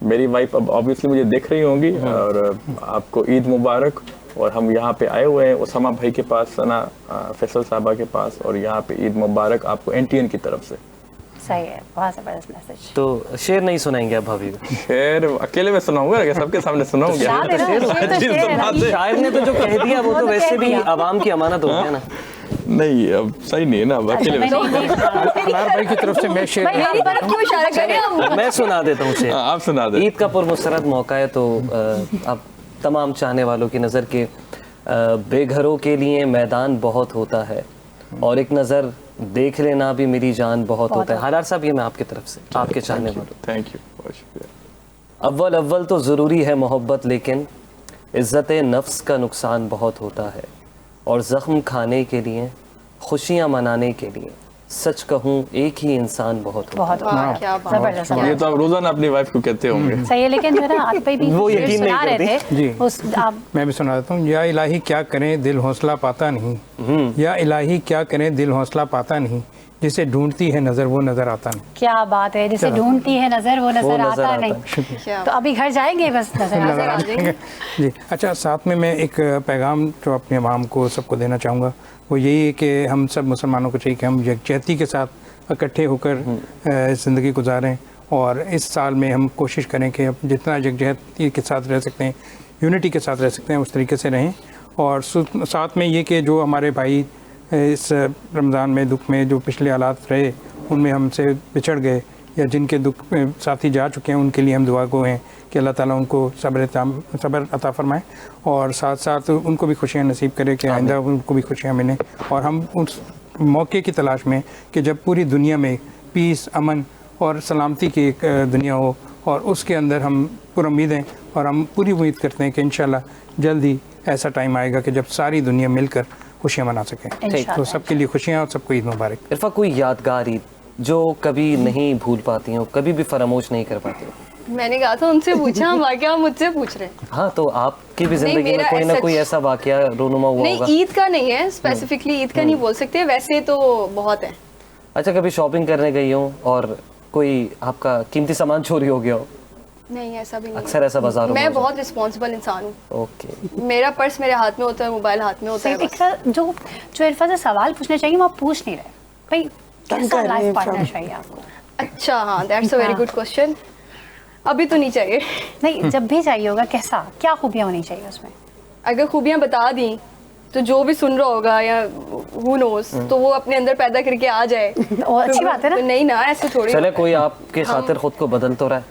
मेरी वाइफ अब ऑब्वियसली मुझे देख रही होंगी और आपको ईद मुबारक, और हम यहाँ पे आए हुए हैं उसामा भाई के पास, सना फैसल साहबा के पास, और यहाँ पे ईद मुबारक आपको NTN की तरफ से। सही है, बहुत जबरदस्त मैसेज। तो शेर नहीं सुनाएंगे आप भाभी को? शेर अकेले में सुनाऊंगा क्या? सबके सामने सुनाऊंगा? शायर ने तो जो कह दिया वो तो वैसे भी आवाम की अमानत हो गया ना। नहीं, अब सही नहीं है ना, अब अकेले में। अनार भाई की तरफ से मैं शेर मेरी तरफ क्यों इशारा कर रहे हैं आप? मैं सुना देता हूँ शेर। आप सुना दे। ईद का पुरमसरत मौका है तो अब तमाम चाहने वालों की नज़र के बेघरों के लिए मैदान बहुत होता है, और एक नज़र देख लेना भी मेरी जान बहुत होता है। हालार साहब, ये मैं आपकी तरफ से आपके चाहने वालों। थैंक यू, बहुत शुक्रिया। अव्वल तो ज़रूरी है मोहब्बत, लेकिन इज़्ज़त नफ्स का नुकसान बहुत होता है, और ज़ख्म खाने के लिए, खुशियाँ मनाने के लिए, सच कहूँ एक ही इंसान बहुत होता है। बहुत क्या बात। जबरदस्त। ये तो आप रोजाना अपनी वाइफ को कहते होंगे। सही है, लेकिन जो है ना आप भी वो शेर यकीन नहीं सुना रहे करती। जी। थे उस आप मैं भी सुना देता हूँ। या इलाही क्या करें दिल हौसला पाता नहीं, या इलाही क्या करें दिल हौसला पाता नहीं, जिसे ढूंढती है नज़र वो नज़र आता नहीं। क्या बात है, जिसे ढूंढती है नजर वो नजर नजर आता आता नहीं। क्या तो अभी घर जाएंगे बस नजर आ नज़र आ जाएगा। जाएंगे। जी अच्छा, साथ में मैं एक पैगाम जो अपने अवाम को सबको देना चाहूँगा, वो यही है कि हम सब मुसलमानों को चाहिए कि हम यकजहती के साथ इकट्ठे होकर ज़िंदगी गुजारें, और इस साल में हम कोशिश करें कि हम जितना यकजहती के साथ रह सकते हैं, यूनिटी के साथ रह सकते हैं, उस तरीके से रहें। और साथ में ये कि जो हमारे भाई इस रमज़ान में दुख में जो पिछले हालात रहे उनमें हमसे बिछड़ गए, या जिनके दुख में साथी जा चुके हैं, उनके लिए हम दुआ गो हैं कि अल्लाह ताला उनको सब्र अता फरमाए, और साथ साथ उनको भी खुशियाँ नसीब करे कि आइंदा उनको भी खुशियाँ मिलें। और हम उस मौके की तलाश में कि जब पूरी दुनिया में पीस, अमन और सलामती की एक दुनिया हो, और उसके अंदर हम पुरुम्मीद हैं, और हम पूरी उम्मीद करते हैं कि इंशाल्लाह जल्द ही ऐसा टाइम आएगा कि जब सारी दुनिया मिलकर खुशियाँ मना सकें। इंशाल्लाह। तो सबके लिए खुशियाँ और सबको ईद मुबारक। इरफा, कोई यादगार ईद जो कभी नहीं भूल पाती हो, कभी भी फरामोश नहीं कर पाती हो? मैंने कहा था उनसे पूछा, हम वाकया आप मुझसे पूछ रहे हैं। हाँ, तो आपकी भी जिंदगी में मेरा कोई ना ऐसा- कोई ऐसा वाकया रोनुमा हुआ होगा। नहीं, ईद का नहीं है स्पेसिफिकली, ईद का नहीं बोल सकते, वैसे तो बहुत है। अच्छा, कभी शॉपिंग करने गई हो और कोई आपका कीमती सामान चोरी हो गया हो? नहीं, ऐसा भी नहीं अक्सर ऐसा बाजारों में मैं हो जाता बहुत रिस्पॉन्सिबल इंसान हूँ। ओके। मेरा पर्स मेरे हाथ में होता है, मोबाइल हाथ में होता है, बस। इकरा, जो इरफा से सवाल पूछने चाहिए वो आप पूछ नहीं रहे भाई। कैसा कर रहे लाइफ हैं पार्टनर from- चाहिए आपको? अच्छा, हाँ, that's a very good question. अभी तो नहीं चाहिए। नहीं, जब भी चाहिए होगा कैसा, क्या खूबियाँ होनी चाहिए उसमें? अगर खूबियाँ बता दी तो जो भी सुन रहा होगा या who knows, तो वो अपने अंदर पैदा करके आ जाए। वो अच्छी बात है ना। तो नहीं ना, ऐसे थोड़ी। चले, कोई आपके खातिर खुद को बदल तो रहा है?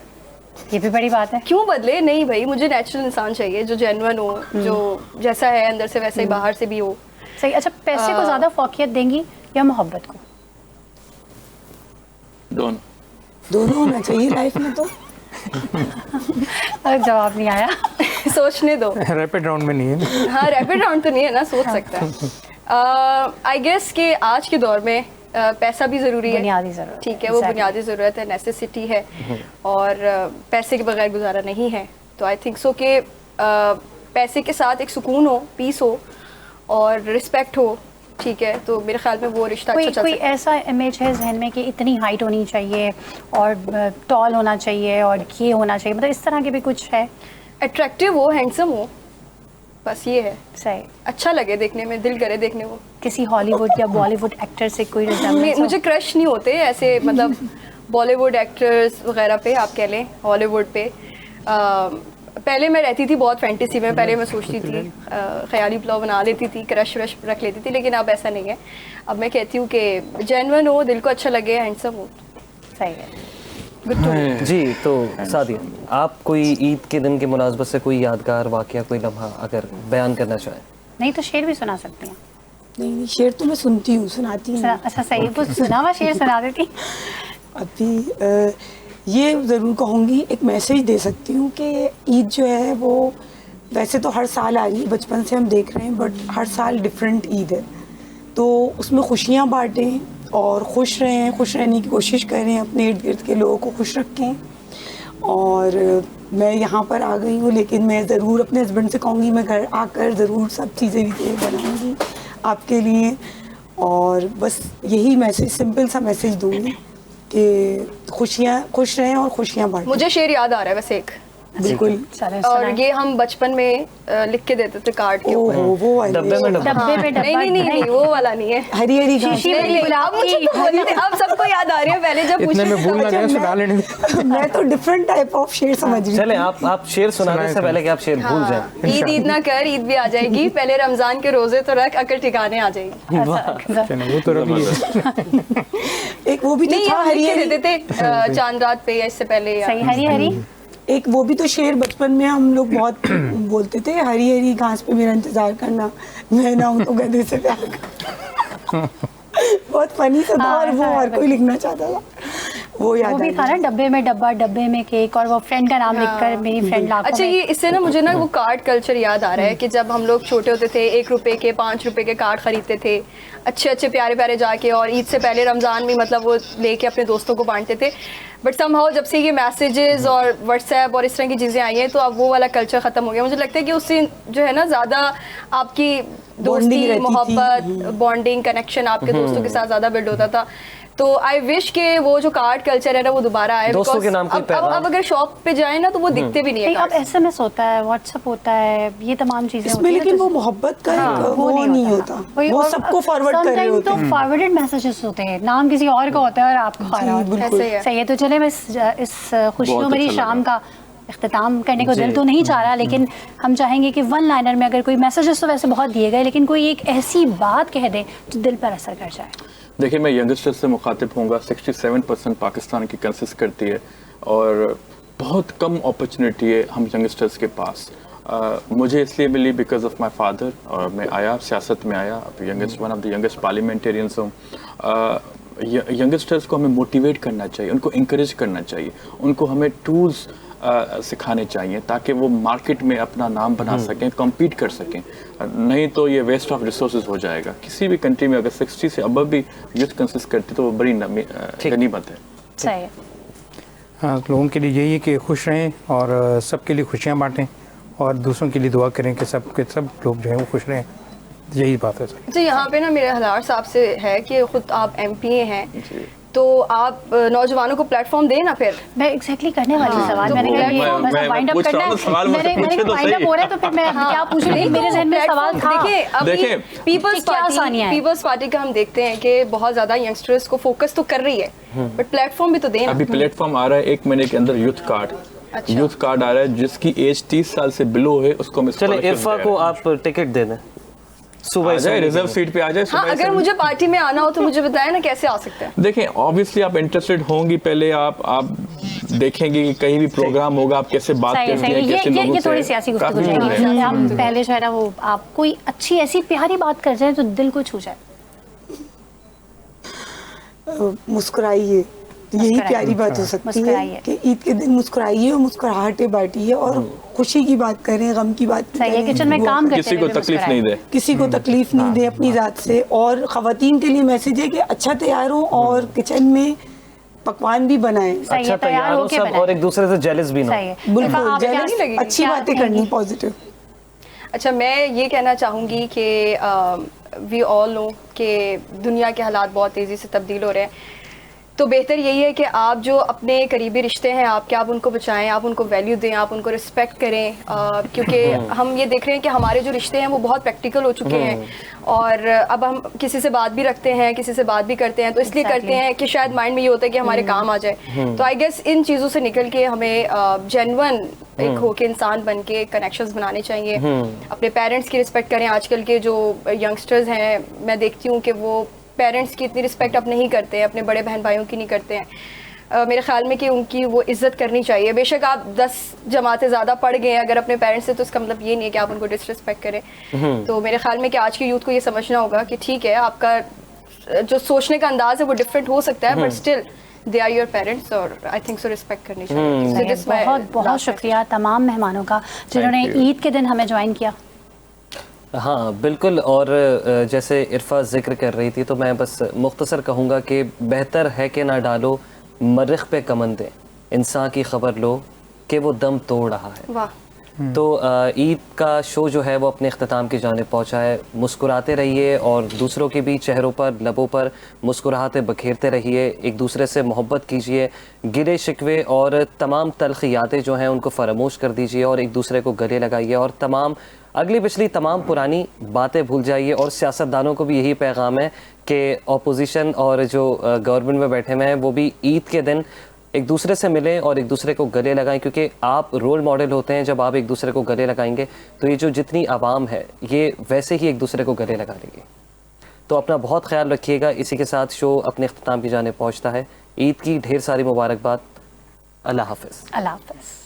ये भी बड़ी बात है। क्यों बदले? नहीं भाई, मुझे नेचुरल इंसान चाहिए जो जेन्युइन हो, जो जैसा है अंदर से वैसा ही बाहर से भी हो। सही। अच्छा, पैसे को ज्यादा फौकियत देंगी या मोहब्बत को? दोनों होना चाहिए लाइफ में। तो जवाब नहीं आया। सोचने दो। रैपिड राउंड में नहीं है। हाँ, रैपिड राउंड तो नहीं है ना, सोच सकता है। आई गेस कि आज के दौर में पैसा भी ज़रूरी है, बुनियादी ज़रूरत। ठीक है, वो Exactly. बुनियादी ज़रूरत है, नेसेसिटी है, और पैसे के बगैर गुजारा नहीं है। तो आई थिंक सो कि पैसे के साथ एक सुकून हो, पीस हो और रिस्पेक्ट हो, ठीक है, तो मेरे ख्याल में वो रिश्ता अच्छा चल कोई सकता है। ऐसा इमेज है जहन में कि इतनी हाइट होनी चाहिए और टॉल होना चाहिए और ये होना चाहिए, मतलब इस तरह के भी कुछ है? अट्रैक्टिव हो, हैंडसम हो, बस ये है। सही। अच्छा लगे देखने में, दिल करे देखने को। किसी हॉलीवुड या बॉलीवुड एक्टर से कोई रिजेम्बलेंस? मुझे क्रश नहीं होते ऐसे, मतलब बॉलीवुड एक्टर्स वगैरह पे आप कह लें, हॉलीवुड पे। पहले मैं रहती थी बहुत फैंटेसी में, पहले मैं सोचती थी, ख्याली पुलाव बना लेती थी, क्रश व्रश रख लेती थी, लेकिन अब ऐसा नहीं है। अब मैं कहती हूँ कि जेन्युइन हो, दिल को अच्छा लगे, हैंडसम हो। सही है। जी, तो सादिया, आप कोई ईद के दिन के मुनासबत से कोई यादगार वाकया, कोई लम्हा अगर बयान करना चाहें? नहीं तो शेर भी सुना सकती हैं। नहीं, शेर तो मैं सुनती हूँ, सुनाती हूँ। अच्छा, सही है, वो सुना हुआ शेर सुना देती। अभी ये ज़रूर कहूँगी, एक मैसेज दे सकती हूँ कि ईद जो है वो वैसे तो हर साल आ रही है, बचपन से हम देख रहे हैं, बट हर साल डिफरेंट ईद है, तो उसमें खुशियाँ बांटें और खुश रहें, खुश रहने की कोशिश करें, अपने इर्द गिर्द के लोगों को खुश रखें। और मैं यहाँ पर आ गई हूँ, लेकिन मैं ज़रूर अपने हस्बैंड से कहूँगी मैं घर आकर ज़रूर सब चीज़ें भी बनाऊँगी आपके लिए। और बस यही मैसेज, सिंपल सा मैसेज दूँगी कि खुश रहें और खुशियाँ बांटें। मुझे शेर याद आ रहा है वैसे एक, बिल्कुल। और ये हम बचपन में लिख के देते थे कार्ड के ऊपर। वो वाले डब्बे में डब्बा। डब्बे पे डब्बा नहीं वो वाला नहीं है। हरी हरी घास। शीशी में नहीं, गुलाब अब मुझे की। तो बोलने दे, अब सबको याद आ रही है, पहले जब इतने में पूछे भूल ना जाए, सुना लेने दे। मैं तो डिफरेंट टाइप ऑफ शेर समझ रही चले आप शेर सुनाने से पहले कि आप शेर भूल जाए। ईद ना कर, ईद भी आ जाएगी, पहले रमजान के रोजे तो रख, अकल ठिकाने आ जाएगी। चलो, वो तो रबी है। एक वो भी तो नहीं था, हम हरी लिख के हरी। देते थे चांद रात पे या इससे पहले या सही, हरी हरी। एक वो भी तो शेर बचपन में हम लोग बहुत बोलते थे, हरी हरी घास पे मेरा इंतजार करना, मैं ना हूं तो गधे से प्यार करना। बहुत फनी सा था और वो हर कोई लिखना चाहता था, वो याद वो भी था ना, डब्बे में डब्बा, डब्बे में केक, और वो फ्रेंड का नाम लिखकर मेरी फ्रेंड लाखों अच्छा, ये इससे ना मुझे ना वो कार्ड कल्चर याद आ रहा है कि जब हम लोग छोटे होते थे 1 रुपए के 5 रुपए के कार्ड खरीदते थे, अच्छे अच्छे प्यारे प्यारे जाके, और ईद से पहले रमज़ान में मतलब वो लेके अपने दोस्तों को बांटते थे। बट समहाउ जब से ये मैसेजेस और व्हाट्सएप और इस तरह की चीज़ें आई हैं तो अब वो वाला कल्चर ख़त्म हो गया। मुझे लगता है कि उससे जो है ना ज़्यादा आपकी दोस्ती, रहती थी। मोहब्बत, बॉन्डिंग, कनेक्शन आपके दोस्तों के साथ ज़्यादा बिल्ड होता था। तो आई विश के वो जो कार्ड कल्चर है ना वो दोबारा आए। दोस्तों के नाम कोई अब अगर शॉप पे जाए ना तो वो दिखते भी नहीं है अब cards। SMS होता है, WhatsApp होता है, ये तमाम चीजें इसमें, होती हैं, लेकिन तो वो मोहब्बत का एक वो नहीं होता, वही, वो और सबको फॉरवर्ड कर रहे sometimes होते तो हैं। फॉरवर्डेड मैसेजेस होते हैं, नाम किसी और का होता है और आपको आ रहा होता है। ऐसे ही है। सही है। तो चले, मैं इस खुशियों बहुत भरी अच्छा शाम का इख्तिताम करने को दिल तो नहीं चाह रहा, लेकिन हम चाहेंगे कि वन लाइनर में अगर कोई मैसेजेस तो वैसे बहुत दिए गए, लेकिन कोई एक ऐसी बात कह दे जो दिल पर असर कर जाए। देखिए, मैं यंगस्टर से मुखातिब होऊंगा। 67% पाकिस्तान की कंसिस्ट करती है और बहुत कम अपॉर्चुनिटी है हम यंगस्टर्स के पास। मुझे इसलिए मिली बिकॉज ऑफ माय फादर, और मैं आया, सियासत में आया, youngest, one of the youngest parliamentarians हूँ। यंगस्टर्स को हमें मोटिवेट करना चाहिए, उनको इंकरेज करना चाहिए, उनको हमें टूल्स सिखाने चाहिए ताकि वो मार्केट में अपना नाम बना सकें, कम्पीट कर सकें। नहीं तो ये वेस्ट ऑफ रिसोर्सेज हो जाएगा। किसी भी कंट्री में अगर 60 से अबव भी यूथ कंसिस्ट करती तो वो बड़ी गनीमत है। सही है। हाँ, लोगों के लिए यही है कि खुश रहें और सबके लिए खुशियाँ बांटें और दूसरों के लिए दुआ करें कि सब लोग जो हैं वो खुश रहें। यही बात है सर। तो यहाँ पे ना मेरे हलार साहब से है कि खुद आप MPA हैं, तो आप नौजवानों को प्लेटफॉर्म दें ना। फिर मैं एग्जैक्टली करने वाली हूँ सवाल, तो मैंने कहा ये मैं बस वाइंड अप पूछ रहा करना हूँ, सवाल मुझसे मैंने पूछे तो वाइंड अप सही। हो रहा है, तो फिर मैं क्या पूछूं, मेरे जहन में सवाल था। देखिए, देखिए, अभी पीपल्स पार्टी का हम देखते हैं कि बहुत ज्यादा यंगस्टर्स को फोकस तो कर रही है, बट प्लेटफॉर्म भी तो देना। अभी प्लेटफॉर्म आ रहा है 1 महीने के अंदर यूथ कार्ड। अच्छा। यूथ कार्ड आ रहा है जिसकी एज 30 साल से बिलो है, उसको हम चले इरफा को आप टिकट दे दें, सुबह जाए रिजर्व सीट पे आ जाए। हाँ, अगर मुझे पार्टी में आना हो तो मुझे बताया ना कैसे आ सकते हैं। देखें, ऑब्वियसली आप इंटरेस्टेड होंगी, पहले आप देखेंगे कि कहीं भी प्रोग्राम होगा आप कैसे बात सही है, करती सही हैं, है। कैसे लोगों ये से थोड़ी सियासी गुफ्तगू काफी जाएगी। मिल रहे हैं। हम पहले जो है ना वो आप कोई अच्छी ऐसी प्यारी बात कर जाए तो दिल को छू जाए। मुस्कुराइए, यही प्यारी बात हो सकती है कि ईद के दिन मुस्कुराइए और मुस्कुराहटें बांटिए और खुशी की बात करें, गम की बात सही है। करें, किचन में दुआ काम करें। करते किसी को हुए तकलीफ नहीं दे। किसी को तकलीफ नहीं दे अपनी जात से। और ख़वातीन के लिए मैसेज है कि अच्छा तैयार हो और किचन में पकवान भी बनाएं। सही अच्छा है, तैयार तैयार हो होके सब बनाएं। और एक दूसरे से जेलस भी ना सही है। बिल्कुल, इरफा, आप जेलस नहीं लगेगी? अच्छी क्या बातें कहेंगी? करनी, पॉजिटिव। अच्छा, मैं ये कहना चाहूँगी कि वी ऑल नो कि दुनिया के हालात बहुत तेज़ी से तब्दील हो रहे हैं, तो बेहतर यही है कि आप जो अपने करीबी रिश्ते हैं आपके, आप उनको बचाएं, आप उनको वैल्यू दें, आप उनको रिस्पेक्ट करें, क्योंकि हम ये देख रहे हैं कि हमारे जो रिश्ते हैं वो बहुत प्रैक्टिकल हो चुके हैं और अब हम किसी से बात भी रखते हैं, किसी से बात भी करते हैं तो इसलिए करते हैं कि शायद माइंड में ये होता है कि हमारे काम आ जाए। तो आई गेस इन चीज़ों से निकल के हमें जेन्युइन एक होके इंसान बन के कनेक्शंस बनाने चाहिए। अपने पेरेंट्स की रिस्पेक्ट करें। आजकल के जो यंगस्टर्स हैं मैं देखती हूँ कि वो पेरेंट्स की इतनी रिस्पेक्ट अब नहीं करते हैं, अपने बड़े बहन भाइयों की नहीं करते हैं। मेरे ख्याल में कि उनकी वो इज़्ज़त करनी चाहिए। बेशक आप 10 जमातें ज़्यादा पढ़ गए अगर अपने पेरेंट्स से, तो इसका मतलब ये नहीं है कि आप उनको डिसरिस्पेक्ट करें। तो मेरे ख्याल में कि आज के यूथ को ये समझना होगा कि ठीक है, आपका जो सोचने का अंदाज़ है वो डिफरेंट हो सकता है, but still they are your parents और आई थिंक सो रिस्पेक्ट करनी चाहिए। So this is my बहुत बहुत last शुक्रिया तमाम मेहमानों का जिन्होंने Thank you. ईद के दिन हमें ज्वाइन किया। हाँ बिल्कुल, और जैसे इरफा जिक्र कर रही थी तो मैं बस मुख्तसर कहूँगा कि बेहतर है कि ना डालो मर्रख पे कमंदे, इंसान की खबर लो कि वो दम तोड़ रहा है। वाह, तो ईद का शो जो है वो अपने अख्ताम की जानिब पहुँचा है। मुस्कुराते रहिए और दूसरों के भी चेहरों पर, लबों पर मुस्कुराहटे बखेरते रहिए, एक दूसरे से मोहब्बत कीजिए, गिले शिकवे और तमाम तल्ख़ यादें जो हैं उनको फरामोश कर दीजिए और एक दूसरे को गले लगाइए और तमाम अगली पिछली तमाम पुरानी बातें भूल जाइए। और सियासतदानों को भी यही पैगाम है कि अपोजिशन और जो गवर्नमेंट में बैठे हुए हैं वो भी ईद के दिन एक दूसरे से मिलें और एक दूसरे को गले लगाएं, क्योंकि आप रोल मॉडल होते हैं। जब आप एक दूसरे को गले लगाएंगे तो ये जो जितनी आवाम है ये वैसे ही एक दूसरे को गले लगा लेगी। तो अपना बहुत ख्याल रखिएगा। इसी के साथ शो अपने अख्ताम की जानिब पहुँचता है। ईद की ढेर सारी मुबारकबाद। अल्लाह हाफ़िज़। अल्लाह हाफ़िज़।